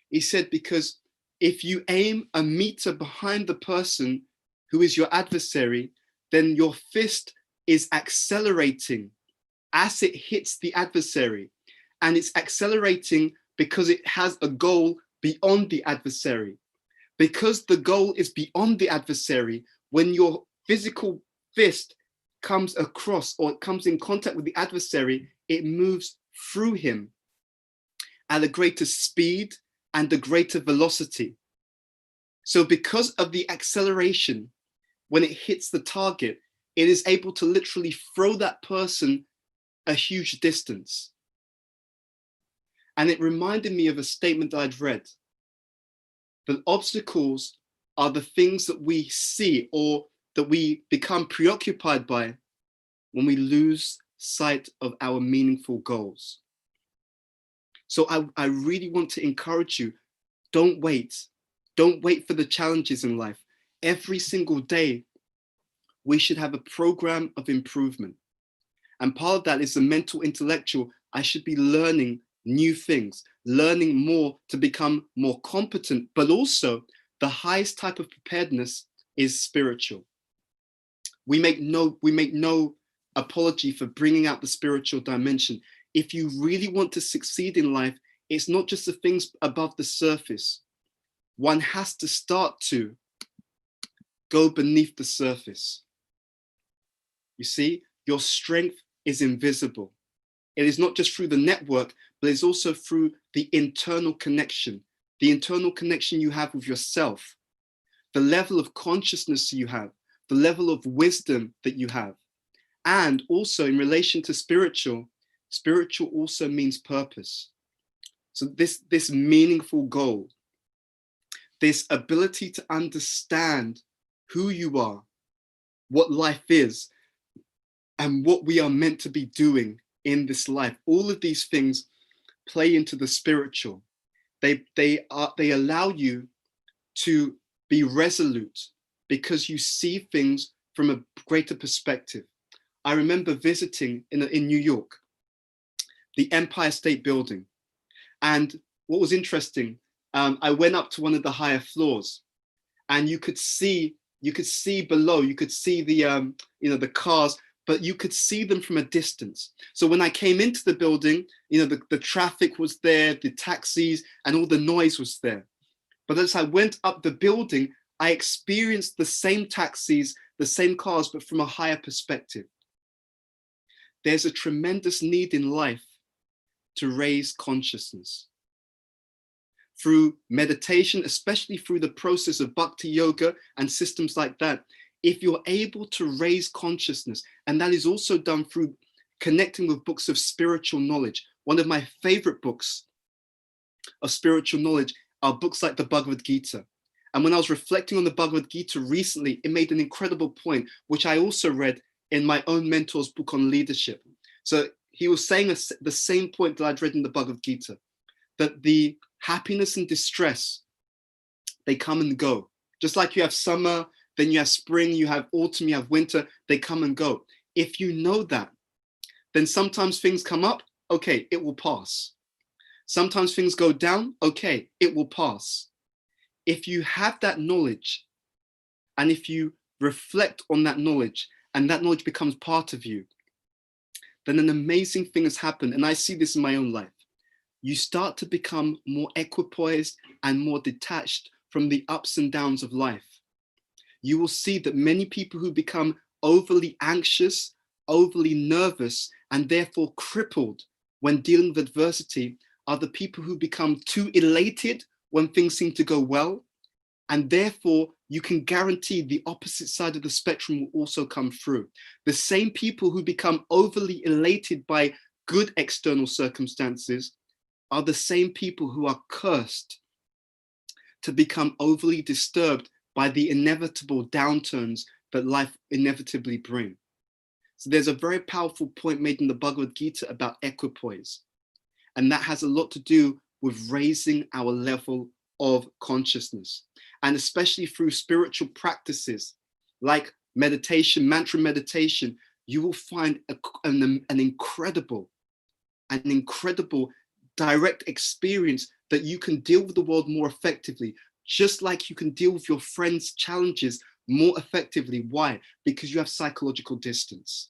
He said, because if you aim 1 meter behind the person who is your adversary, then your fist is accelerating as it hits the adversary. And it's accelerating because it has a goal beyond the adversary. Because the goal is beyond the adversary, when your physical fist comes across or comes in contact with the adversary, it moves through him at a greater speed and a greater velocity. So because of the acceleration, when it hits the target, it is able to literally throw that person a huge distance. And it reminded me of a statement that I'd read, that obstacles are the things that we see or that we become preoccupied by when we lose sight of our meaningful goals. So I really want to encourage you, don't wait. Don't wait for the challenges in life. Every single day, we should have a program of improvement. And part of that is the mental intellectual. I should be learning new things, learning more to become more competent, but also the highest type of preparedness is spiritual. We make no apology for bringing out the spiritual dimension. If you really want to succeed in life, it's not just the things above the surface. One has to start to go beneath the surface. You see, your strength is invisible. It is not just through the network, but it's also through the internal connection you have with yourself, the level of consciousness you have, the level of wisdom that you have. And also in relation to spiritual also means purpose. So this meaningful goal, this ability to understand who you are, what life is, and what we are meant to be doing in this life. All of these things play into the spiritual. They allow you to be resolute because you see things from a greater perspective. I remember visiting in New York, the Empire State Building. And what was interesting, I went up to one of the higher floors, and you could see below, you could see the the cars, but you could see them from a distance. So when I came into the building, the traffic was there, the taxis, and all the noise was there. But as I went up the building, I experienced the same taxis, the same cars, but from a higher perspective. There's a tremendous need in life to raise consciousness. Through meditation, especially through the process of bhakti yoga and systems like that, if you're able to raise consciousness, and that is also done through connecting with books of spiritual knowledge. One of my favorite books of spiritual knowledge are books like the Bhagavad Gita. And when I was reflecting on the Bhagavad Gita recently, it made an incredible point, which I also read in my own mentor's book on leadership. So he was saying the same point that I'd read in the Bhagavad Gita, that the happiness and distress, they come and go. Just like you have summer, then you have spring, you have autumn, you have winter, they come and go. If you know that, then sometimes things come up, okay, it will pass. Sometimes things go down, okay, it will pass. If you have that knowledge, and if you reflect on that knowledge, and that knowledge becomes part of you, then an amazing thing has happened. And I see this in my own life. You start to become more equipoised and more detached from the ups and downs of life. You will see that many people who become overly anxious, overly nervous, and therefore crippled when dealing with adversity are the people who become too elated when things seem to go well. And therefore, you can guarantee the opposite side of the spectrum will also come through. The same people who become overly elated by good external circumstances are the same people who are cursed to become overly disturbed by the inevitable downturns that life inevitably brings. So there's a very powerful point made in the Bhagavad Gita about equipoise. And that has a lot to do with raising our level of consciousness. And especially through spiritual practices like meditation, mantra meditation, you will find an incredible direct experience that you can deal with the world more effectively, just like you can deal with your friends' challenges more effectively. Why? Because you have psychological distance.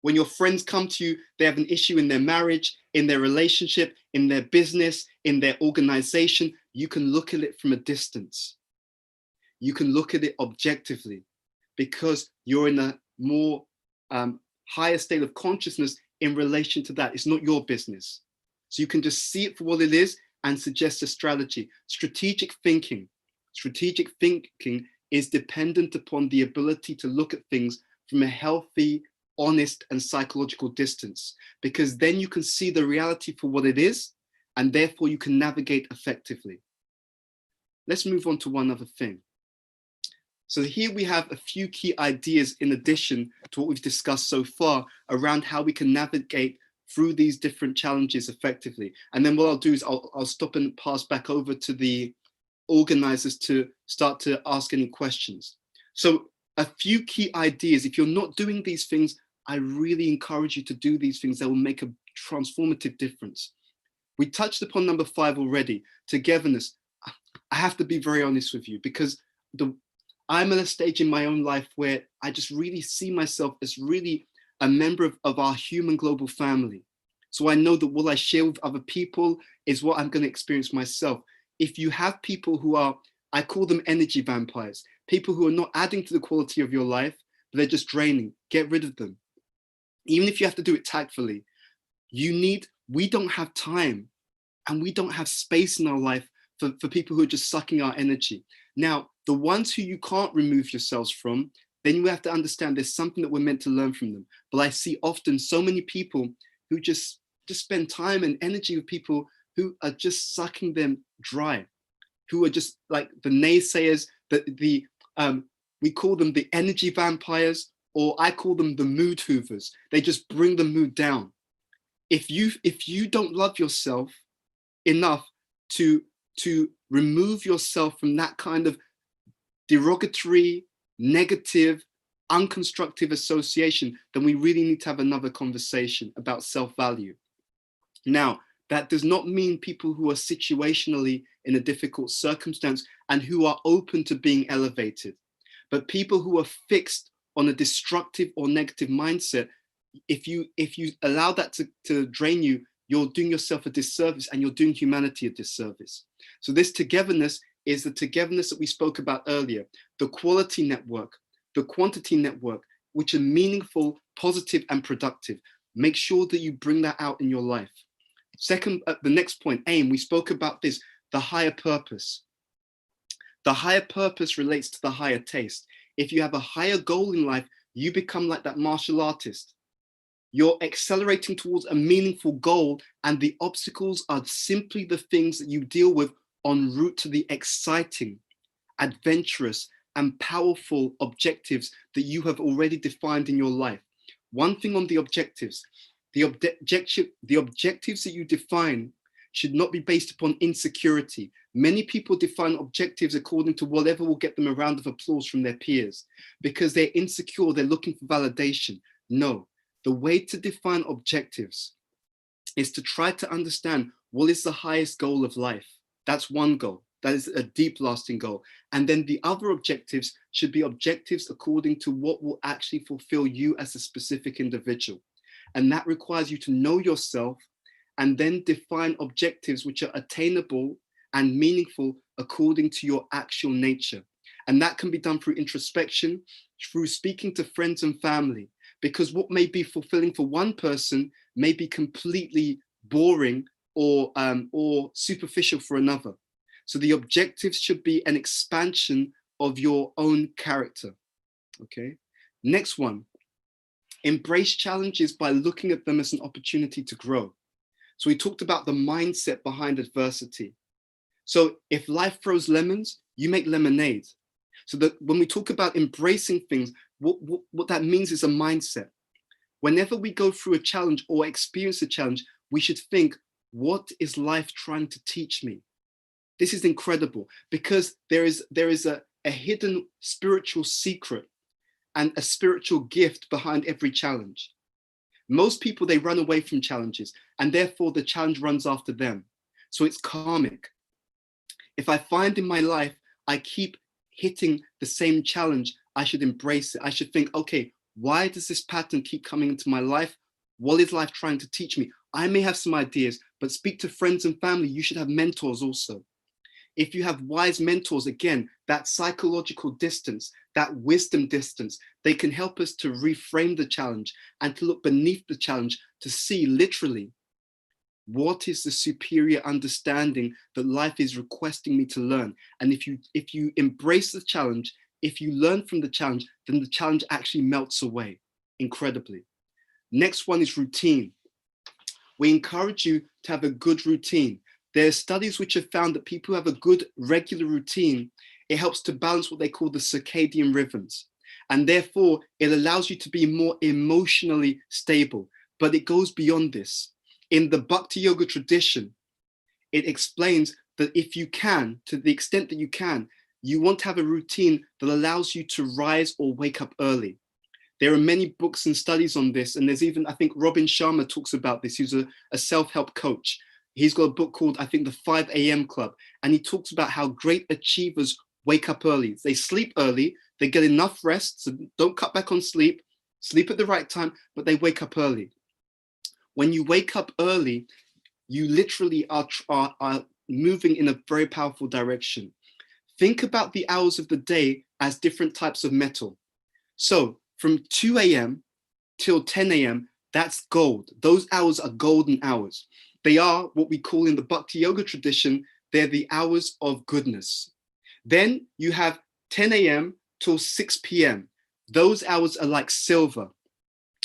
When your friends come to you, they have an issue in their marriage, in their relationship, in their business, in their organization, you can look at it from a distance. You can look at it objectively because you're in a more higher state of consciousness in relation to that. It's not your business. So you can just see it for what it is and suggest a strategy. Strategic thinking is dependent upon the ability to look at things from a healthy, honest, and psychological distance, because then you can see the reality for what it is, and therefore you can navigate effectively. Let's move on to one other thing. So here we have a few key ideas in addition to what we've discussed so far around how we can navigate through these different challenges effectively. And then what I'll do is I'll stop and pass back over to the organizers to start to ask any questions. So a few key ideas. If you're not doing these things, I really encourage you to do these things that will make a transformative difference. We touched upon number 5 already, togetherness. I have to be very honest with you because I'm at a stage in my own life where I just really see myself as really a member of our human global family. So I know that what I share with other people is what I'm going to experience myself. If you have people who are, I call them energy vampires, people who are not adding to the quality of your life, but they're just draining, get rid of them. Even if you have to do it tactfully, we don't have time and we don't have space in our life for people who are just sucking our energy. Now, the ones who you can't remove yourselves from, then you have to understand there's something that we're meant to learn from them. But I see often so many people who just spend time and energy with people who are just sucking them dry, who are just like the naysayers, we call them the energy vampires, or I call them the mood hoovers. They just bring the mood down. If you don't love yourself enough to remove yourself from that kind of derogatory, negative, unconstructive association, then we really need to have another conversation about self-value. Now, that does not mean people who are situationally in a difficult circumstance and who are open to being elevated, but people who are fixed on a destructive or negative mindset. If you allow that to drain you, you're doing yourself a disservice and you're doing humanity a disservice. So this togetherness is the togetherness that we spoke about earlier, the quality network, the quantity network, which are meaningful, positive, and productive. Make sure that you bring that out in your life. Second, the next point, aim, we spoke about this, the higher purpose. The higher purpose relates to the higher taste. If you have a higher goal in life, you become like that martial artist. You're accelerating towards a meaningful goal, and the obstacles are simply the things that you deal with en route to the exciting, adventurous, and powerful objectives that you have already defined in your life. One thing on the objectives. The objectives that you define should not be based upon insecurity. Many people define objectives according to whatever will get them a round of applause from their peers because they're insecure, they're looking for validation. No, the way to define objectives is to try to understand what is the highest goal of life. That's one goal. That is a deep, lasting goal. And then the other objectives should be objectives according to what will actually fulfill you as a specific individual. And that requires you to know yourself and then define objectives which are attainable and meaningful according to your actual nature. And that can be done through introspection, through speaking to friends and family, because what may be fulfilling for one person may be completely boring or superficial for another. So the objectives should be an expansion of your own character. Okay. Next one, embrace challenges by looking at them as an opportunity to grow. So we talked about the mindset behind adversity. So if life throws lemons, you make lemonade. So that when we talk about embracing things, what that means is a mindset. Whenever we go through a challenge or experience a challenge, we should think, what is life trying to teach me? This is incredible because there is a hidden spiritual secret and a spiritual gift behind every challenge. Most people, they run away from challenges and therefore the challenge runs after them. So it's karmic. If I find in my life, I keep hitting the same challenge, I should embrace it. I should think, okay, why does this pattern keep coming into my life? What is life trying to teach me? I may have some ideas, but speak to friends and family. You should have mentors also. If you have wise mentors, again, that psychological distance, that wisdom distance, they can help us to reframe the challenge and to look beneath the challenge to see literally what is the superior understanding that life is requesting me to learn. And if you embrace the challenge, if you learn from the challenge, then the challenge actually melts away incredibly. Next one is routine. We encourage you to have a good routine. There are studies which have found that people who have a good regular routine, it helps to balance what they call the circadian rhythms. And therefore, it allows you to be more emotionally stable. But it goes beyond this. In the Bhakti Yoga tradition, it explains that if you can, to the extent that you can, you want to have a routine that allows you to rise or wake up early. There are many books and studies on this. And there's even, I think Robin Sharma talks about this. He's a self-help coach. He's got a book called, I think, the 5 a.m. Club. And he talks about how great achievers wake up early. They sleep early, they get enough rest, so don't cut back on sleep, sleep at the right time, but they wake up early. When you wake up early, you literally are moving in a very powerful direction. Think about the hours of the day as different types of metal. So from 2 a.m. till 10 a.m., that's gold. Those hours are golden hours. They are what we call in the Bhakti Yoga tradition, they're the hours of goodness. Then you have 10 a.m. till 6 p.m. Those hours are like silver.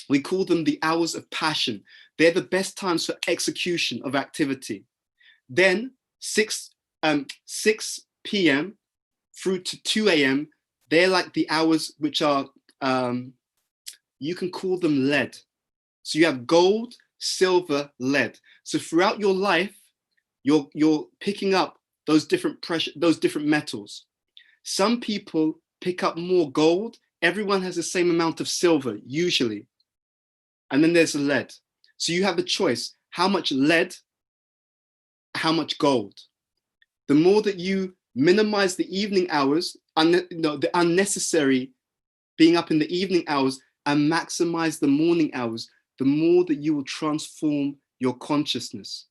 We call them the hours of passion. They're the best times for execution of activity. Then 6 p.m. through to 2 a.m., they're like the hours which are, you can call them lead. So you have gold, silver, lead. So throughout your life, you're picking up those different metals. Some people pick up more gold. Everyone has the same amount of silver, usually. And then there's the lead. So you have a choice. How much lead, how much gold? The more that you minimize the evening hours, the unnecessary being up in the evening hours, and maximize the morning hours, the more that you will transform your consciousness.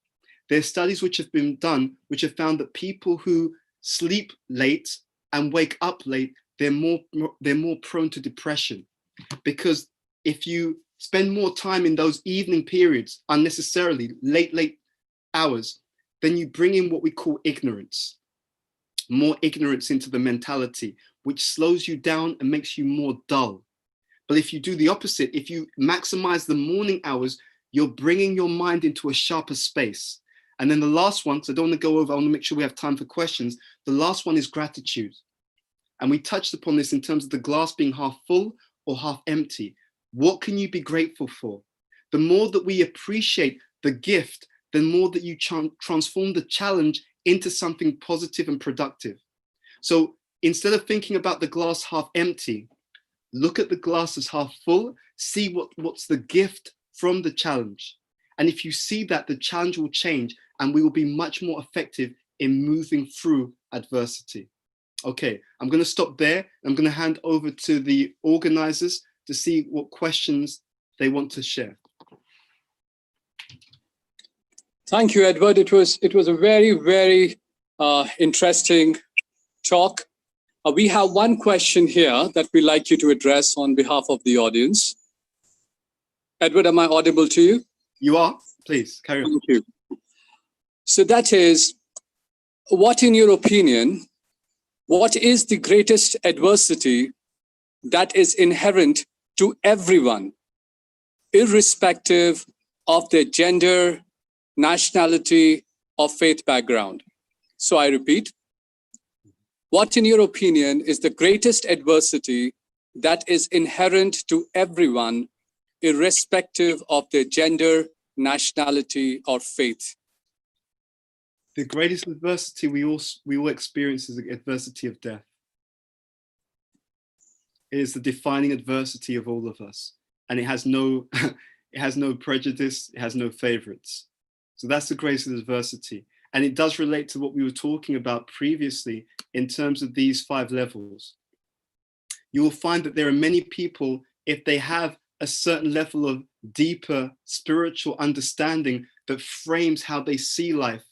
There are studies which have been done, which have found that people who sleep late and wake up late, they're more prone to depression. Because if you spend more time in those evening periods, unnecessarily, late hours, then you bring in what we call ignorance. More ignorance into the mentality, which slows you down and makes you more dull. But if you do the opposite, if you maximize the morning hours, you're bringing your mind into a sharper space. And then the last one, because I don't want to go over, I want to make sure we have time for questions. The last one is gratitude. And we touched upon this in terms of the glass being half full or half empty. What can you be grateful for? The more that we appreciate the gift, the more that you transform the challenge into something positive and productive. So instead of thinking about the glass half empty, look at the glass as half full, see what's the gift from the challenge. And if you see that, the challenge will change and we will be much more effective in moving through adversity. Okay, I'm going to stop there. I'm going to hand over to the organizers to see what questions they want to share. Thank you, Edward. It was a very, very interesting talk. We have one question here that we'd like you to address on behalf of the audience. Edward, am I audible to you? You are. Please, carry on. Thank you. So that is, what in your opinion, what is the greatest adversity that is inherent to everyone, irrespective of their gender, nationality, or faith background? So I repeat, what in your opinion is the greatest adversity that is inherent to everyone, irrespective of their gender, nationality, or faith? The greatest adversity we all experience is the adversity of death. It is the defining adversity of all of us, and it has no prejudice, it has no favorites. So that's the greatest adversity, and it does relate to what we were talking about previously in terms of these 5 levels. You will find that there are many people, if they have a certain level of deeper spiritual understanding that frames how they see life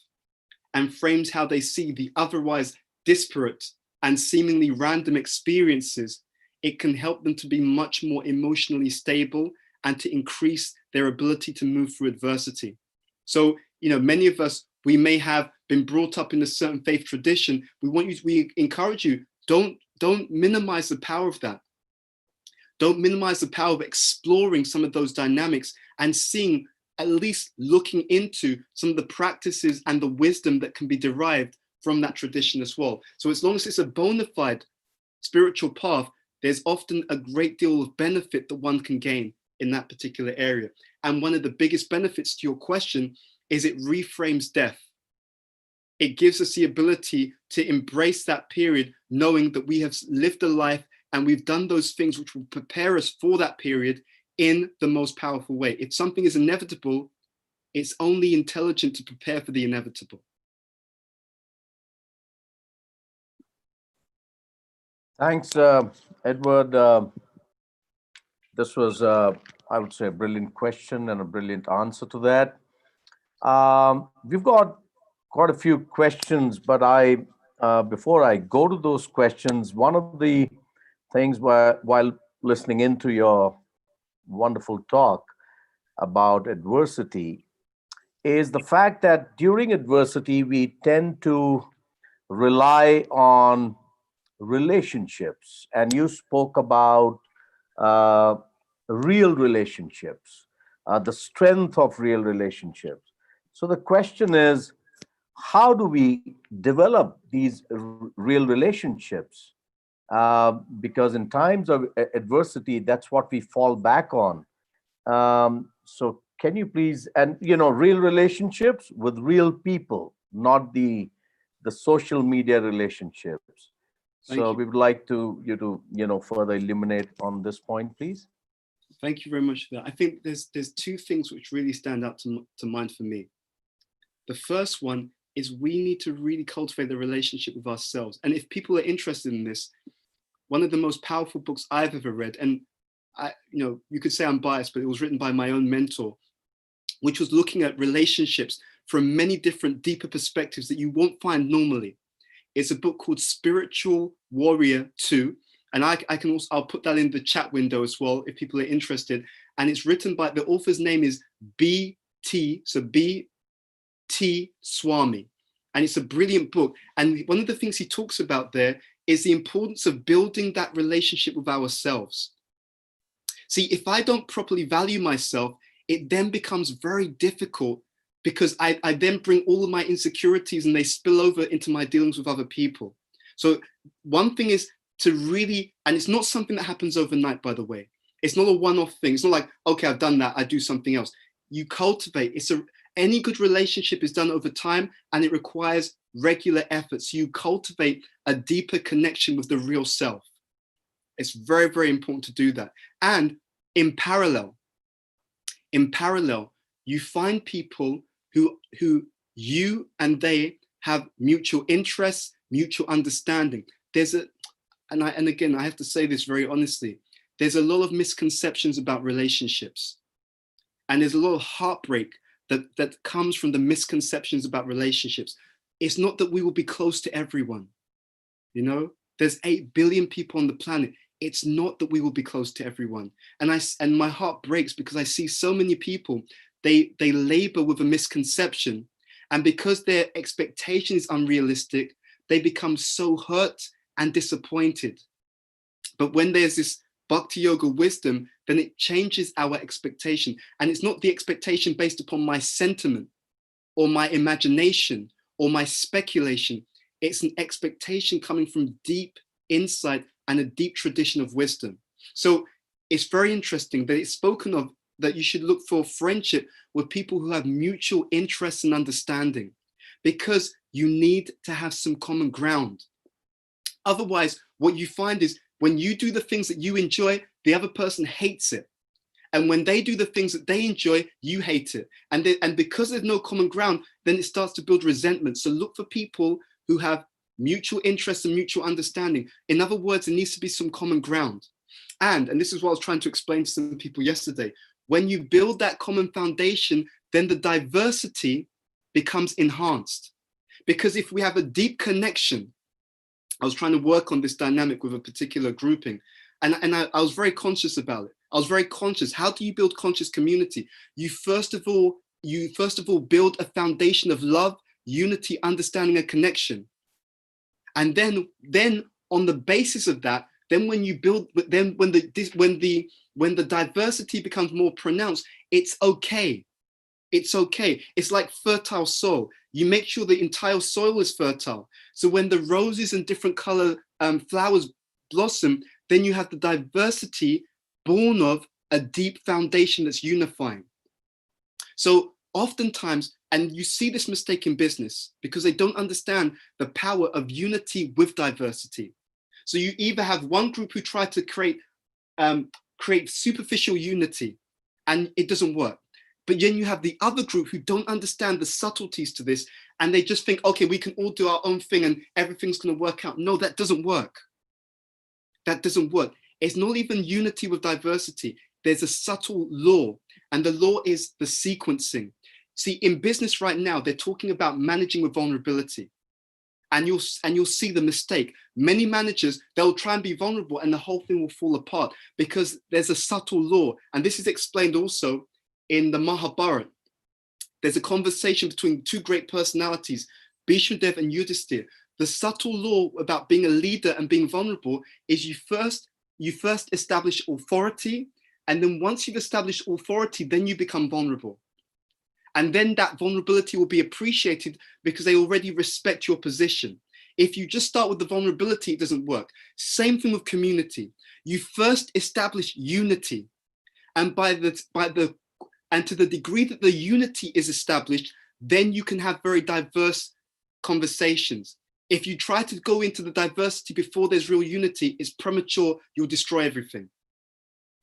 and frames how they see the otherwise disparate and seemingly random experiences, it can help them to be much more emotionally stable and to increase their ability to move through adversity. So, many of us, we may have been brought up in a certain faith tradition. We encourage you, don't minimize the power of that. Don't minimize the power of exploring some of those dynamics and seeing, at least looking into some of the practices and the wisdom that can be derived from that tradition as well. So as long as it's a bona fide spiritual path, there's often a great deal of benefit that one can gain in that particular area. And one of the biggest benefits to your question is it reframes death. It gives us the ability to embrace that period, knowing that we have lived a life and we've done those things which will prepare us for that period in the most powerful way. If something is inevitable, it's only intelligent to prepare for the inevitable. Thanks, Edward. This was, I would say, a brilliant question and a brilliant answer to that. We've got quite a few questions, but before I go to those questions, one of the things while listening into your wonderful talk about adversity is the fact that during adversity, we tend to rely on relationships. And you spoke about real relationships, the strength of real relationships. So the question is, how do we develop these real relationships? Because in times of adversity, that's what we fall back on. So can you please, and real relationships with real people, not the social media relationships. So we would like you to further illuminate on this point, please. Thank you very much for that. I think there's 2 things which really stand out to mind for me. The first one is we need to really cultivate the relationship with ourselves. And if people are interested in this, one of the most powerful books I've ever read, and you could say I'm biased, but it was written by my own mentor, which was looking at relationships from many different deeper perspectives that you won't find normally. It's a book called Spiritual Warrior 2. And I'll put that in the chat window as well if people are interested. And it's written by, the author's name is B.T. Swami. And it's a brilliant book. And one of the things he talks about there is the importance of building that relationship with ourselves. See, if I don't properly value myself, it then becomes very difficult because I then bring all of my insecurities and they spill over into my dealings with other people. So one thing is to really, and it's not something that happens overnight, by the way, It's not a one-off thing. It's not like, okay, I've done that, I do something else. You cultivate. Any good relationship is done over time, and it requires regular efforts. You cultivate a deeper connection with the real self. It's very, very important to do that. And in parallel, you find people who you and they have mutual interests, mutual understanding. And again, I have to say this very honestly, there's a lot of misconceptions about relationships. And there's a lot of heartbreak that comes from the misconceptions about relationships. It's not that we will be close to everyone. You know, there's 8 billion people on the planet. It's not that we will be close to everyone. And my heart breaks because I see so many people, they labor with a misconception. And because their expectation is unrealistic, they become so hurt and disappointed. But when there's this Bhakti Yoga wisdom, then it changes our expectation. And it's not the expectation based upon my sentiment or my imagination or my speculation. It's an expectation coming from deep insight and a deep tradition of wisdom. So it's very interesting that it's spoken of that you should look for friendship with people who have mutual interests and understanding, because you need to have some common ground. Otherwise, what you find is when you do the things that you enjoy, the other person hates it. And when they do the things that they enjoy, you hate it. And because there's no common ground, then it starts to build resentment. So look for people who have mutual interest and mutual understanding. In other words, there needs to be some common ground. And this is what I was trying to explain to some people yesterday. When you build that common foundation, then the diversity becomes enhanced. Because if we have a deep connection, I was trying to work on this dynamic with a particular grouping, and I was very conscious about it. I was very conscious. How do you build conscious community? You first of all build a foundation of love, unity, understanding, and connection. And then on the basis of that, then when you build, then when the diversity becomes more pronounced, it's okay. It's okay. It's like fertile soil. You make sure the entire soil is fertile. So when the roses and different color flowers blossom, then you have the diversity born of a deep foundation that's unifying. So oftentimes, and you see this mistake in business because they don't understand the power of unity with diversity. So you either have one group who try to create superficial unity, and it doesn't work. But then you have the other group who don't understand the subtleties to this, and they just think, okay, we can all do our own thing and everything's going to work out. No, that doesn't work. That doesn't work. It's not even unity with diversity. There's a subtle law, and the law is the sequencing. See, in business right now, they're talking about managing with vulnerability. And you'll see the mistake. Many managers, they'll try and be vulnerable and the whole thing will fall apart because there's a subtle law. And this is explained also in the Mahabharata. There's a conversation between two great personalities, Bhishmadev and Yudhisthira. The subtle law about being a leader and being vulnerable is you first establish authority, and then once you've established authority, then you become vulnerable. And then that vulnerability will be appreciated because they already respect your position. If you just start with the vulnerability, it doesn't work. Same thing with community. You first establish unity, and to the degree that the unity is established, then you can have very diverse conversations. If you try to go into the diversity before there's real unity, it's premature, you'll destroy everything.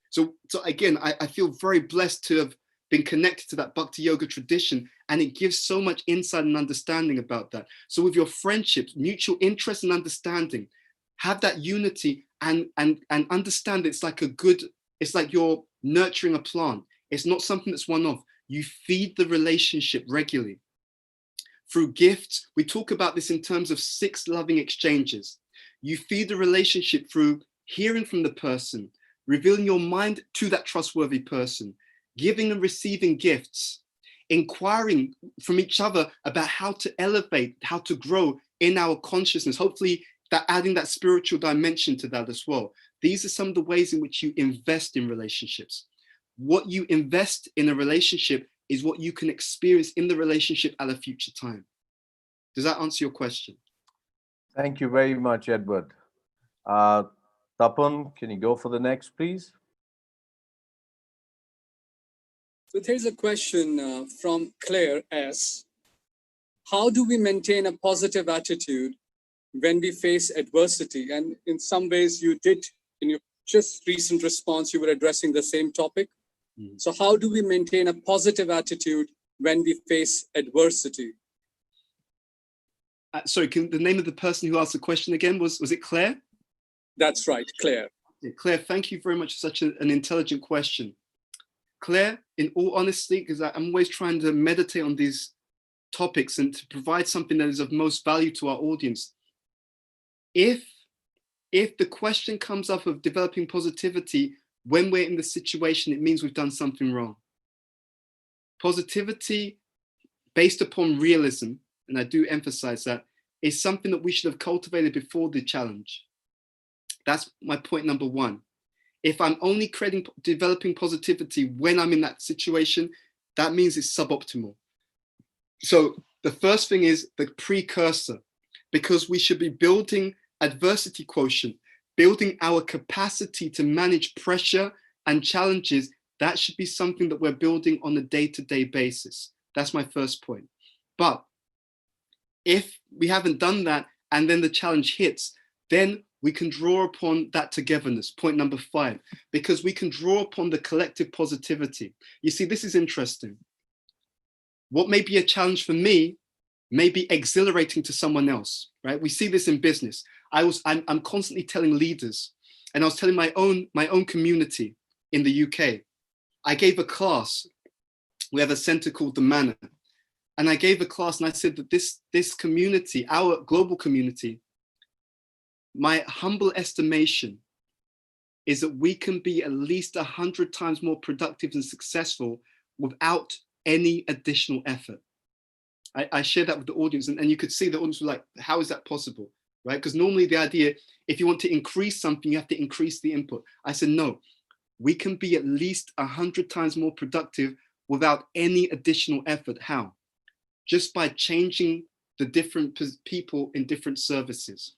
So again, I feel very blessed to have been connected to that Bhakti Yoga tradition, and it gives so much insight and understanding about that. So with your friendships, mutual interest and understanding, have that unity and understand it's like you're nurturing a plant. It's not something that's one-off. You feed the relationship regularly. Through gifts, we talk about this in terms of 6 loving exchanges. You feed the relationship through hearing from the person, revealing your mind to that trustworthy person, giving and receiving gifts, inquiring from each other about how to elevate, how to grow in our consciousness, hopefully adding that spiritual dimension to that as well. These are some of the ways in which you invest in relationships. What you invest in a relationship is what you can experience in the relationship at a future time. Does that answer your question? Thank you very much, Edward. Tapan, can you go for the next, please? So here's a question from Claire S. How do we maintain a positive attitude when we face adversity? And in some ways you did, in your just recent response, you were addressing the same topic. So how do we maintain a positive attitude when we face adversity? Sorry, the name of the person who asked the question again, was it Claire? That's right, Claire. Yeah, Claire, thank you very much for such an intelligent question. Claire, in all honesty, because I'm always trying to meditate on these topics and to provide something that is of most value to our audience. If the question comes up of developing positivity when we're in the situation, it means we've done something wrong. Positivity based upon realism, and I do emphasize that, is something that we should have cultivated before the challenge. That's my point number one. If I'm only developing positivity when I'm in that situation, that means it's suboptimal. So the first thing is the precursor, because we should be building adversity quotient, building our capacity to manage pressure and challenges. That should be something that we're building on a day-to-day basis. That's my first point. But if we haven't done that and then the challenge hits, then we can draw upon that togetherness, point number 5, because we can draw upon the collective positivity. You see, this is interesting. What may be a challenge for me may be exhilarating to someone else, right? We see this in business. I'm constantly telling leaders, and I was telling my own community in the UK. I gave a class. We have a center called The Manor. And I gave a class and I said that this community, our global community, my humble estimation is that we can be at least 100 times more productive and successful without any additional effort. I shared that with the audience, and you could see the audience was like, how is that possible, right? Because normally the idea, if you want to increase something, you have to increase the input. I said, no, we can be at least 100 times more productive without any additional effort. How? Just by changing the different people in different services.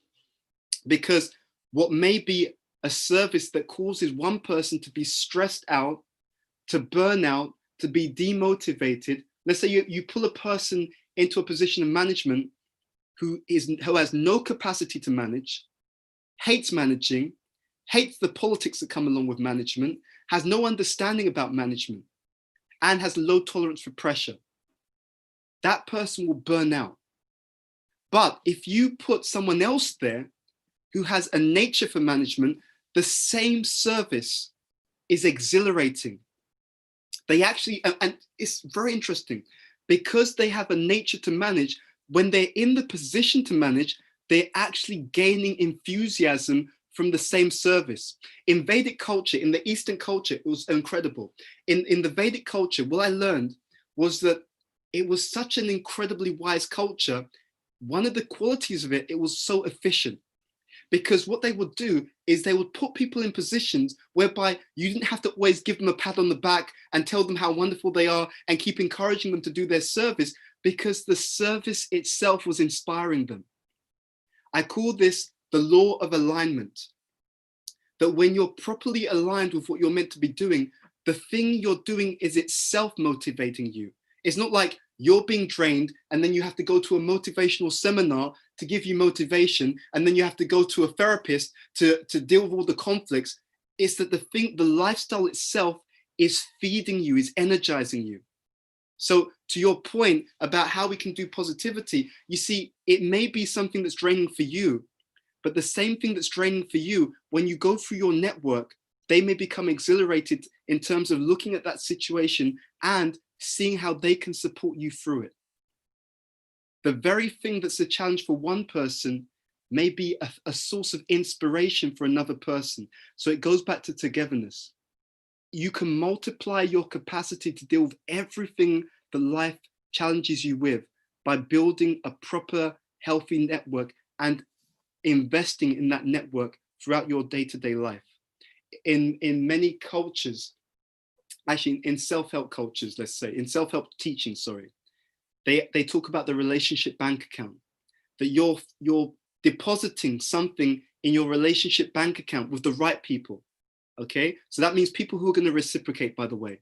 Because what may be a service that causes one person to be stressed out, to burn out, to be demotivated. Let's say you pull a person into a position of management who has no capacity to manage, hates managing, hates the politics that come along with management, has no understanding about management, and has low tolerance for pressure. That person will burn out. But if you put someone else there who has a nature for management, the same service is exhilarating. They actually, and it's very interesting, because they have a nature to manage, when they're in the position to manage, they're actually gaining enthusiasm from the same service. In Vedic culture, in the Eastern culture, it was incredible. In the Vedic culture, what I learned was that it was such an incredibly wise culture. One of the qualities of it, it was so efficient. Because what they would do is they would put people in positions whereby you didn't have to always give them a pat on the back and tell them how wonderful they are and keep encouraging them to do their service, because the service itself was inspiring them. I call this the law of alignment. That when you're properly aligned with what you're meant to be doing, the thing you're doing is itself motivating you. It's not like you're being drained and then you have to go to a motivational seminar to give you motivation, and then you have to go to a therapist to deal with all the conflicts. It's that the lifestyle itself is feeding you, is energizing you. So to your point about how we can do positivity, you see, it may be something that's draining for you, but the same thing that's draining for you, when you go through your network, they may become exhilarated in terms of looking at that situation and seeing how they can support you through it. The very thing that's a challenge for one person may be a source of inspiration for another person. So it goes back to togetherness. You can multiply your capacity to deal with everything that life challenges you with by building a proper, healthy network and investing in that network throughout your day-to-day life. In many cultures, actually in self-help cultures, let's say, in self-help teaching, sorry, they talk about the relationship bank account, that you're depositing something in your relationship bank account with the right people, okay? So that means people who are going to reciprocate, by the way.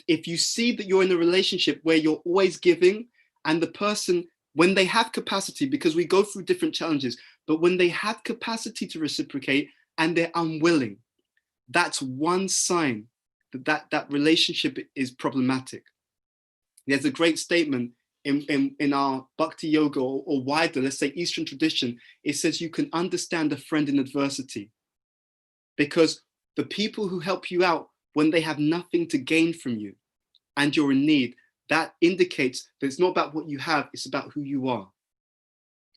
if you see that you're in a relationship where you're always giving, and the person, when they have capacity, because we go through different challenges, but when they have capacity to reciprocate and they're unwilling, that's one sign that relationship is problematic. There's a great statement in our Bhakti Yoga or wider, let's say Eastern tradition. It says you can understand a friend in adversity, because the people who help you out when they have nothing to gain from you and you're in need, that indicates that it's not about what you have, it's about who you are.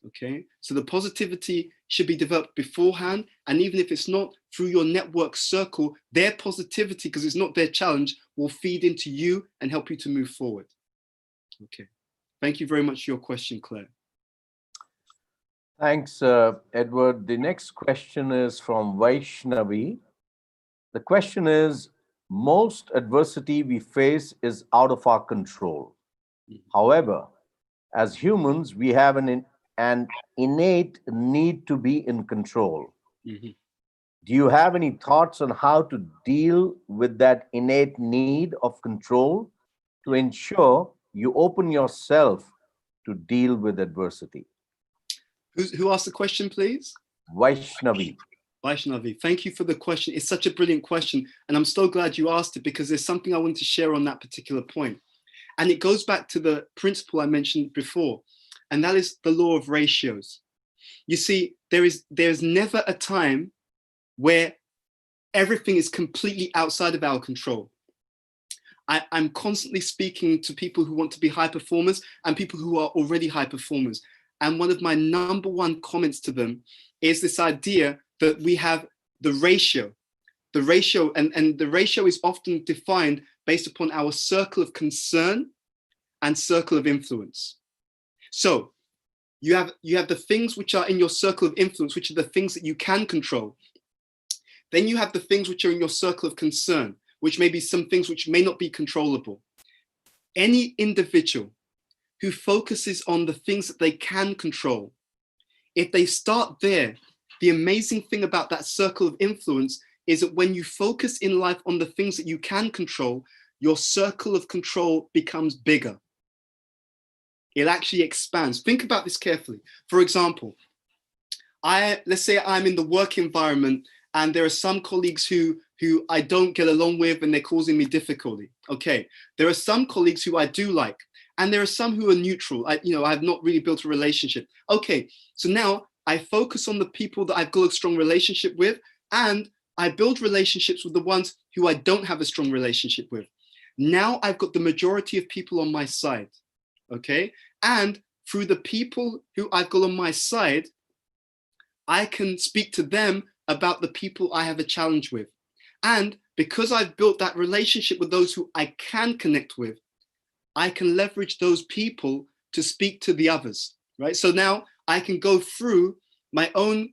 Okay, so the positivity should be developed beforehand, and even if it's not through your network circle, their positivity, because it's not their challenge, will feed into you and help you to move forward. Okay, thank you very much for your question, Claire. Thanks, Edward. The next question is from Vaishnavi. The question is, most adversity we face is out of our control. However, as humans, we have an innate need to be in control. Mm-hmm. Do you have any thoughts on how to deal with that innate need of control to ensure you open yourself to deal with adversity? Who asked the question, please? Vaishnavi. Vaishnavi, thank you for the question. It's such a brilliant question, and I'm so glad you asked it, because there's something I want to share on that particular point. And it goes back to the principle I mentioned before, and that is the law of ratios. You see, there's never a time where everything is completely outside of our control. I'm constantly speaking to people who want to be high performers and people who are already high performers. And one of my number one comments to them is this idea that we have the ratio, and the ratio is often defined based upon our circle of concern and circle of influence. So you have the things which are in your circle of influence, which are the things that you can control. Then you have the things which are in your circle of concern, which may be some things which may not be controllable. Any individual who focuses on the things that they can control, if they start there, the amazing thing about that circle of influence is that when you focus in life on the things that you can control, your circle of control becomes bigger. It actually expands. Think about this carefully. For example, let's say I'm in the work environment and there are some colleagues who I don't get along with and they're causing me difficulty. Okay, there are some colleagues who I do like, and there are some who are neutral. I have not really built a relationship. Okay, so now I focus on the people that I've got a strong relationship with, and I build relationships with the ones who I don't have a strong relationship with. Now I've got the majority of people on my side, okay? And through the people who I've got on my side, I can speak to them about the people I have a challenge with. And because I've built that relationship with those who I can connect with, I can leverage those people to speak to the others, right? So now I can go through my own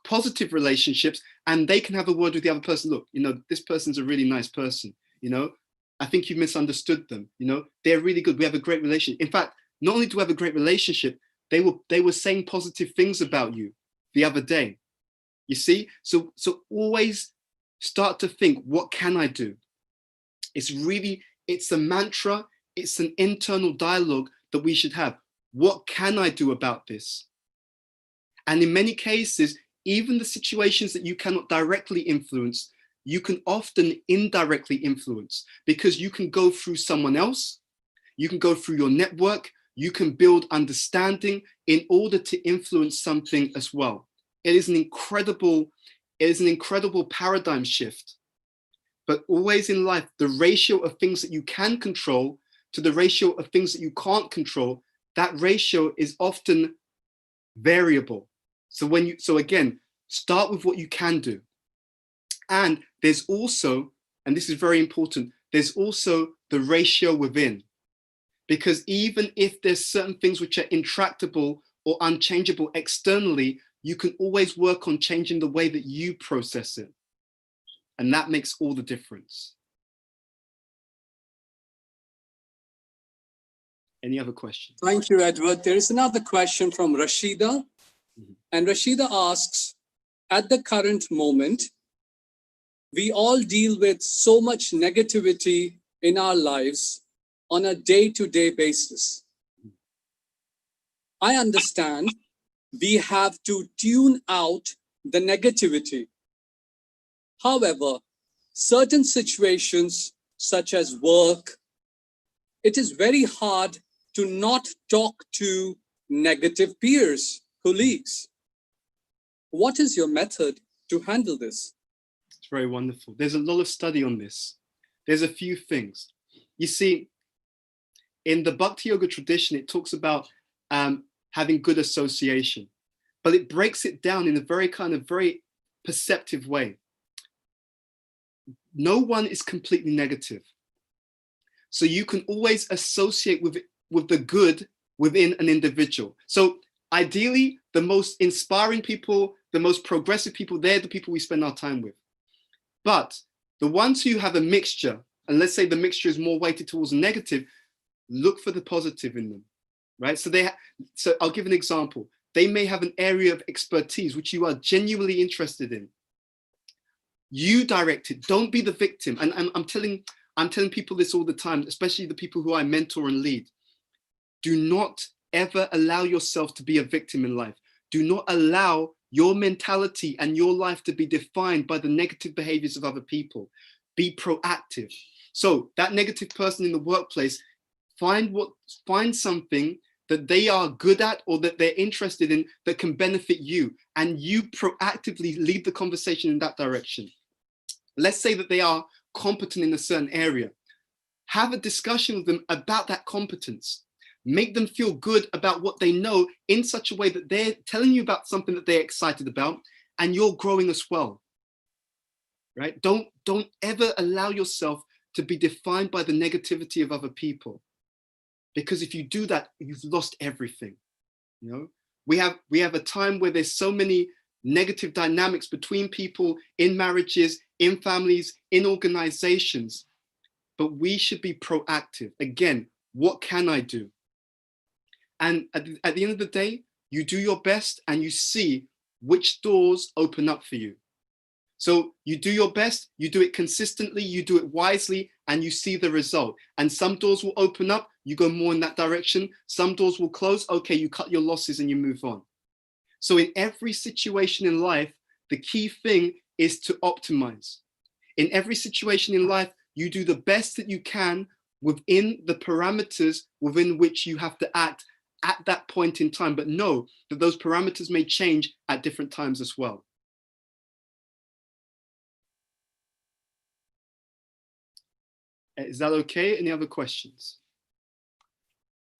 positive relationships and they can have a word with the other person. Look, this person's a really nice person. I think you've misunderstood them. They're really good. We have a great relationship. In fact, not only do we have a great relationship, they were saying positive things about you the other day. You see? So always start to think, what can I do? It's a mantra. It's an internal dialogue that we should have. What can I do about this? And in many cases, even the situations that you cannot directly influence, you can often indirectly influence, because you can go through someone else, you can go through your network, you can build understanding in order to influence something as well. It is an incredible paradigm shift. But always in life, the ratio of things that you can control to the ratio of things that you can't control, that ratio is often variable. So again, start with what you can do. And there's also, and this is very important, there's also the ratio within. Because even if there's certain things which are intractable or unchangeable externally, you can always work on changing the way that you process it. And that makes all the difference. Any other questions? Thank you, Edward. There is another question from Rashida. And Rashida asks, at the current moment, we all deal with so much negativity in our lives on a day-to-day basis. I understand we have to tune out the negativity. However, certain situations such as work, it is very hard to not talk to negative peers, colleagues. What is your method to handle this? It's very wonderful. There's a lot of study on this. There's a few things. You see, in the Bhakti Yoga tradition, it talks about having good association, but it breaks it down in a very perceptive way. No one is completely negative. So you can always associate with the good within an individual. So ideally, the most inspiring people, the most progressive people, they're the people we spend our time with. But the ones who have a mixture, and let's say the mixture is more weighted towards negative, look for the positive in them, right? So I'll give an example. They may have an area of expertise which you are genuinely interested in. You direct it. Don't be the victim. And I'm telling people this all the time, especially the people who I mentor and lead. Do not ever allow yourself to be a victim in life. Do not allow your mentality and your life to be defined by the negative behaviors of other people. Be proactive. So that negative person in the workplace, find something that they are good at or that they're interested in that can benefit you, and you proactively lead the conversation in that direction. Let's say that they are competent in a certain area. Have a discussion with them about that competence. Make them feel good about what they know in such a way that they're telling you about something that they're excited about, and you're growing as well, right? Don't ever allow yourself to be defined by the negativity of other people, because if you do that, you've lost everything. You know, we have a time where there's so many negative dynamics between people in marriages, in families, in organizations, but we should be proactive. Again, what can I do? And at the end of the day, you do your best and you see which doors open up for you. So you do your best, you do it consistently, you do it wisely, and you see the result. And some doors will open up, you go more in that direction. Some doors will close, okay, you cut your losses and you move on. So in every situation in life, the key thing is to optimize. In every situation in life, you do the best that you can within the parameters within which you have to act at that point in time, but know that those parameters may change at different times as well. Is that okay? Any other questions?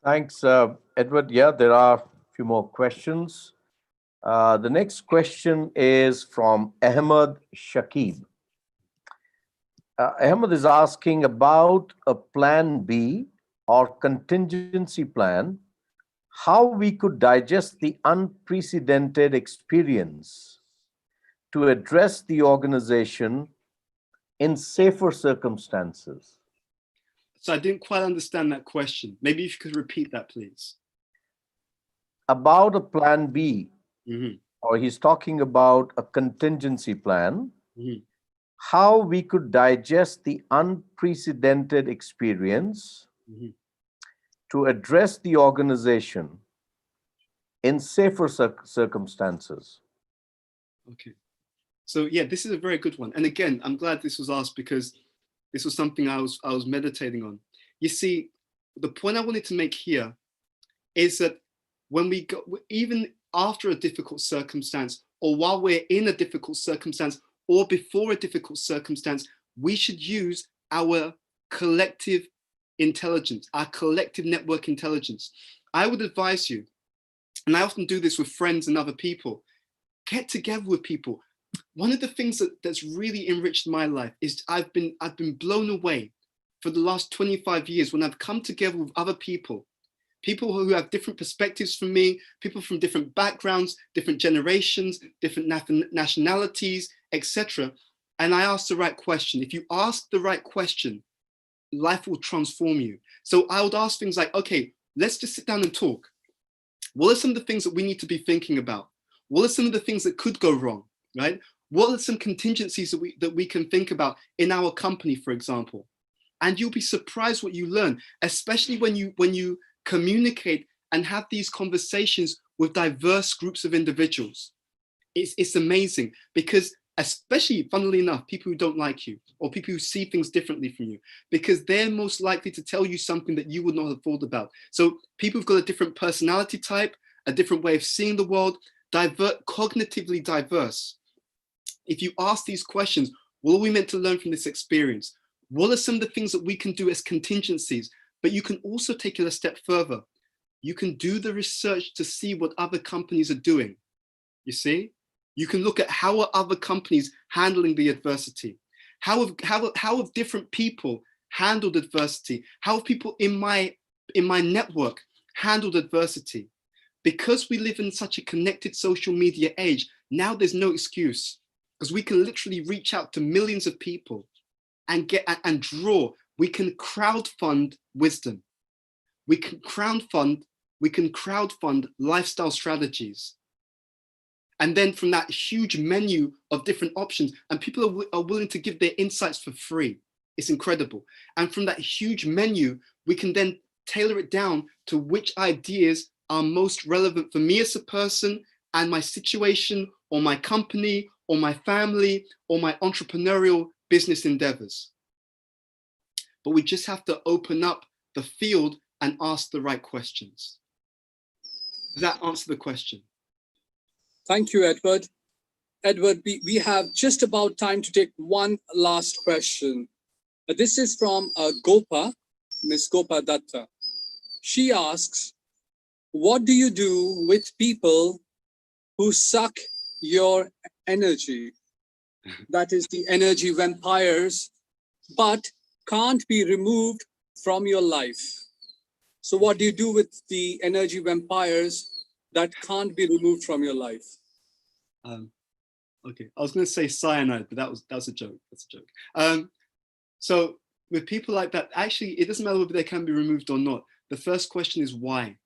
Thanks, Edward. Yeah, there are a few more questions. The next question is from Ahmed Shakib. Ahmed is asking about a plan B or contingency plan, how we could digest the unprecedented experience to address the organization in safer circumstances. So I didn't quite understand that question. Maybe if you could repeat that, please. About a plan B, Mm-hmm. or he's talking about a contingency plan, Mm-hmm. how we could digest the unprecedented experience Mm-hmm. to address the organization in safer circumstances. Okay. So yeah, this is a very good one. And again, I'm glad this was asked because this was something I was meditating on. You see, the point I wanted to make here is that when we go, even after a difficult circumstance, or while we're in a difficult circumstance, or before a difficult circumstance, we should use our collective intelligence, our collective network intelligence. I would advise you, and I often do this with friends and other people, get together with people. One of the things that's really enriched my life is I've been blown away for the last 25 years when I've come together with other people who have different perspectives from me, people from different backgrounds, different generations, different nationalities, etc. And I ask the right question. If you ask the right question, life will transform you. So I would ask things like, okay, let's just sit down and talk. What are some of the things that we need to be thinking about? What are some of the things that could go wrong, right? What are some contingencies that we can think about in our company, for example? and you'll be surprised what you learn, especially when you communicate and have these conversations with diverse groups of individuals. It's amazing, because especially, funnily enough, people who don't like you or people who see things differently from you, because they're most likely to tell you something that you would not have thought about. So people who've got a different personality type, a different way of seeing the world, cognitively diverse. If you ask these questions, what are we meant to learn from this experience? What are some of the things that we can do as contingencies? But you can also take it a step further. You can do the research to see what other companies are doing. You see? You can look at how are other companies handling the adversity? How have different people handled adversity? How have people in my network handled adversity? Because we live in such a connected social media age, now there's no excuse, because we can literally reach out to millions of people and draw. We can crowdfund wisdom. We can crowdfund lifestyle strategies. And then from that huge menu of different options, and people are willing to give their insights for free. It's incredible. And from that huge menu, we can then tailor it down to which ideas are most relevant for me as a person and my situation or my company or my family or my entrepreneurial business endeavors. But we just have to open up the field and ask the right questions. Does that answer the question? Thank you, Edward. Edward, we have just about time to take one last question. This is from Gopa, Miss Gopa Datta. She asks, what do you do with people who suck your energy? That is the energy vampires, but can't be removed from your life. So what do you do with the energy vampires that can't be removed from your life? Okay, I was going to say cyanide, but that's a joke. That's a joke. So with people like that, actually, it doesn't matter whether they can be removed or not. The first question is why.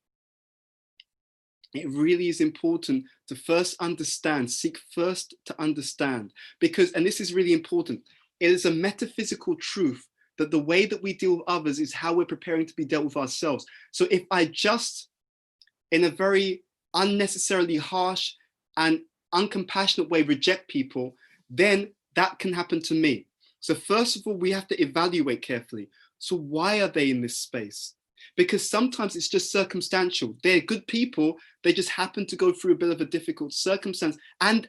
It really is important to first understand, seek first to understand, because, and this is really important, it is a metaphysical truth that the way that we deal with others is how we're preparing to be dealt with ourselves. So if I just, in a very unnecessarily harsh and uncompassionate way, reject people, then that can happen to me. So first of all, we have to evaluate carefully. So why are they in this space? Because sometimes it's just circumstantial. They're good people. They just happen to go through a bit of a difficult circumstance. And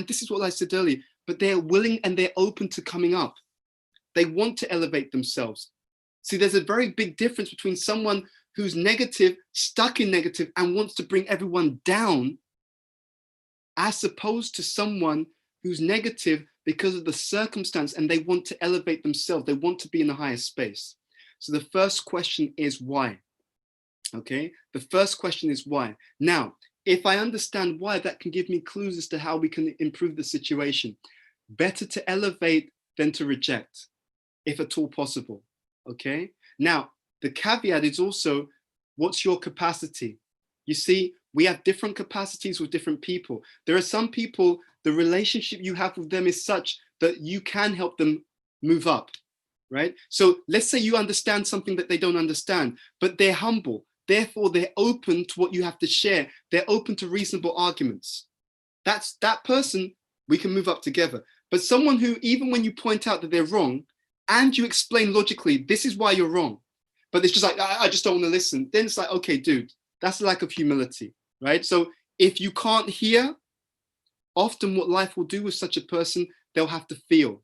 this is what I said earlier, but they're willing and they're open to coming up. They want to elevate themselves. See, there's a very big difference between someone who's negative, stuck in negative, and wants to bring everyone down, as opposed to someone who's negative because of the circumstance and they want to elevate themselves. They want to be in a higher space. So the first question is why? Okay, the first question is why. Now, if I understand why, that can give me clues as to how we can improve the situation. Better to elevate than to reject, if at all possible. Okay, now the caveat is also, what's your capacity? You see, we have different capacities with different people. There are some people, the relationship you have with them is such that you can help them move up, right? So let's say you understand something that they don't understand, but they're humble. Therefore, they're open to what you have to share. They're open to reasonable arguments. That's that person, we can move up together. But someone who, even when you point out that they're wrong, and you explain logically, this is why you're wrong, but it's just like, I just don't want to listen. Then it's like, okay, dude, that's a lack of humility, right? So if you can't hear, often what life will do with such a person, they'll have to feel.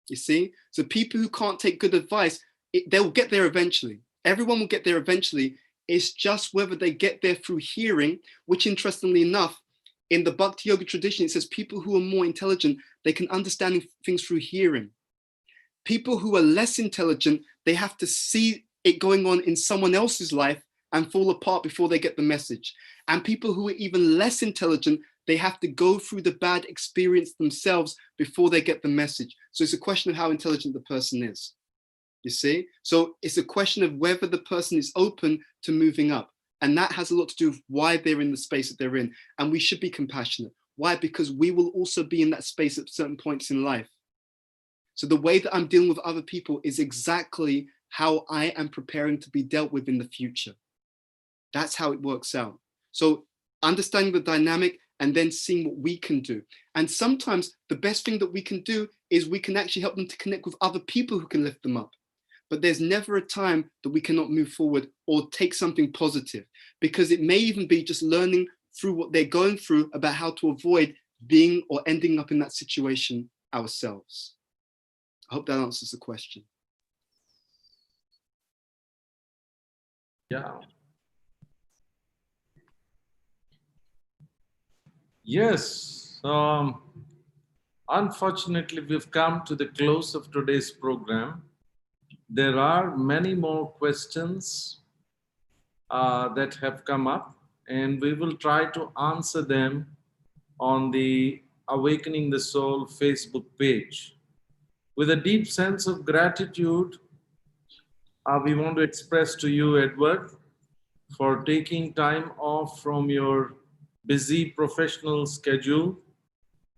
You see? So people who can't take good advice, they'll get there eventually. Everyone will get there eventually. It's just whether they get there through hearing, which interestingly enough, in the Bhakti Yoga tradition, it says people who are more intelligent, they can understand things through hearing. People who are less intelligent, they have to see it going on in someone else's life and fall apart before they get the message. And people who are even less intelligent, they have to go through the bad experience themselves before they get the message. So it's a question of how intelligent the person is, you see? So it's a question of whether the person is open to moving up. And that has a lot to do with why they're in the space that they're in. And we should be compassionate. Why? Because we will also be in that space at certain points in life. So the way that I'm dealing with other people is exactly how I am preparing to be dealt with in the future. That's how it works out. So understanding the dynamic and then seeing what we can do. And sometimes the best thing that we can do is we can actually help them to connect with other people who can lift them up. But there's never a time that we cannot move forward or take something positive, because it may even be just learning through what they're going through about how to avoid being or ending up in that situation ourselves. I hope that answers the question. Yeah. Yes. Unfortunately, we've come to the close of today's program. There are many more questions that have come up, and we will try to answer them on the Awakening the Soul Facebook page. With a deep sense of gratitude, we want to express to you, Edward, for taking time off from your busy professional schedule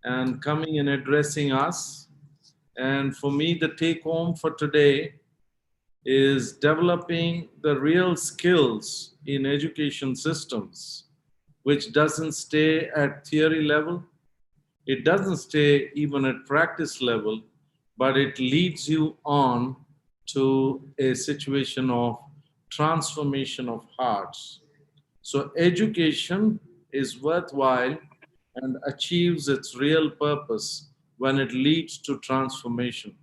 and coming and addressing us. And for me, the take home for today is developing the real skills in education systems, which doesn't stay at theory level. It doesn't stay even at practice level, but it leads you on to a situation of transformation of hearts. So education is worthwhile and achieves its real purpose when it leads to transformation.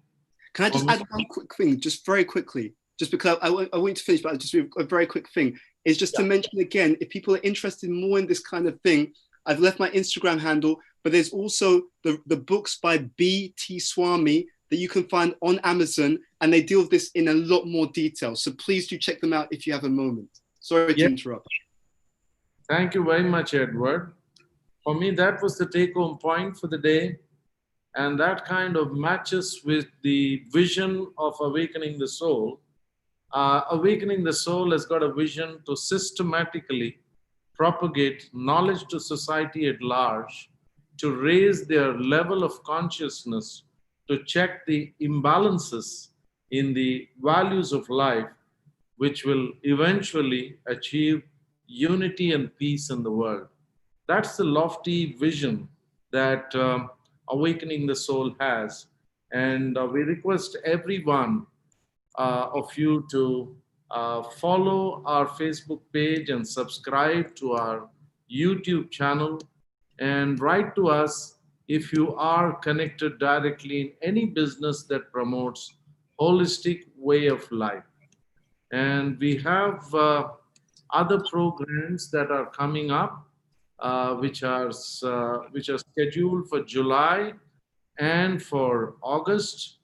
Can I just add one quick thing, just very quickly, just because I want to finish, but just a very quick thing, is just to mention again, if people are interested more in this kind of thing, I've left my Instagram handle, but there's also the books by B.T. Swami that you can find on Amazon, and they deal with this in a lot more detail. So please do check them out if you have a moment. Sorry to interrupt. Thank you very much, Edward. For me, that was the take-home point for the day. And that kind of matches with the vision of Awakening the Soul. Awakening the Soul has got a vision to systematically propagate knowledge to society at large, to raise their level of consciousness, to check the imbalances in the values of life, which will eventually achieve unity and peace in the world. That's the lofty vision that Awakening the Soul has. And we request everyone of you to follow our Facebook page and subscribe to our YouTube channel, and write to us if you are connected directly in any business that promotes holistic way of life. And we have other programs that are coming up, which are scheduled for July and for August.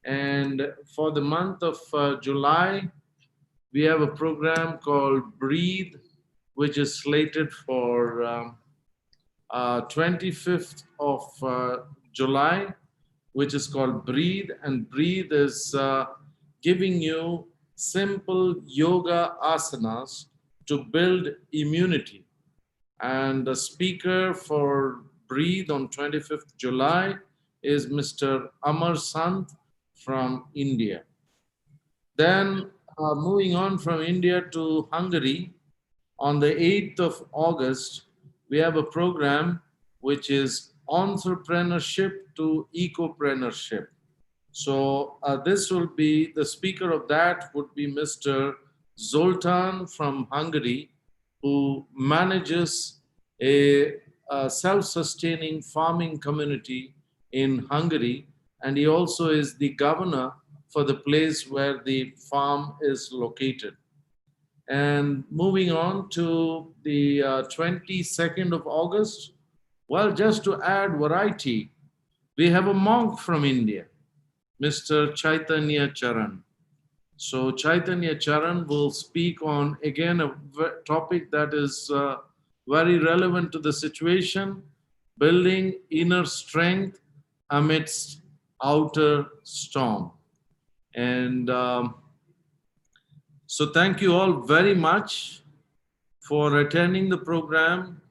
And for the month of July, we have a program called Breathe, which is slated for 25th of July, which is called Breathe. And Breathe is giving you simple yoga asanas to build immunity. And the speaker for Breathe on 25th July is Mr. Amar Sant from India. Then moving on from India to Hungary, on the 8th of August, we have a program which is Entrepreneurship to Ecopreneurship. So this will be, the speaker of that would be Mr. Zoltan from Hungary, who manages a self-sustaining farming community in Hungary. And he also is the governor for the place where the farm is located. And moving on to the 22nd of August, well, just to add variety, we have a monk from India, Mr. Chaitanya Charan. So Chaitanya Charan will speak on, again, a topic that is very relevant to the situation, building inner strength amidst outer storm. And so thank you all very much for attending the program.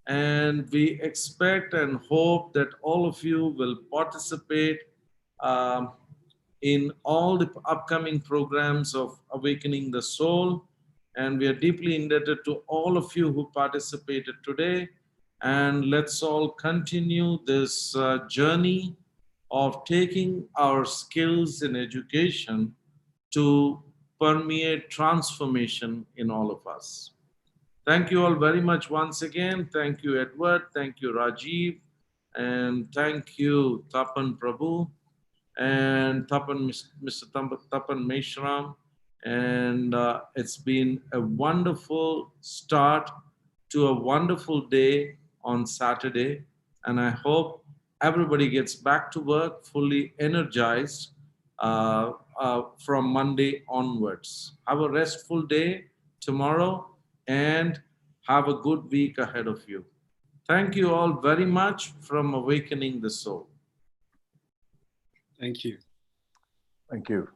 And we expect and hope that all of you will participate in all the upcoming programs of Awakening the Soul. And we are deeply indebted to all of you who participated today. And let's all continue this journey of taking our skills in education to permeate transformation in all of us. Thank you all very much once again. Thank you, Edward. Thank you, Rajiv. And thank you, Tapan Prabhu and Mr. Tapan Meshram. And it's been a wonderful start to a wonderful day on Saturday. And I hope everybody gets back to work fully energized from Monday onwards. Have a restful day tomorrow and have a good week ahead of you. Thank you all very much from Awakening the Soul. Thank you. Thank you.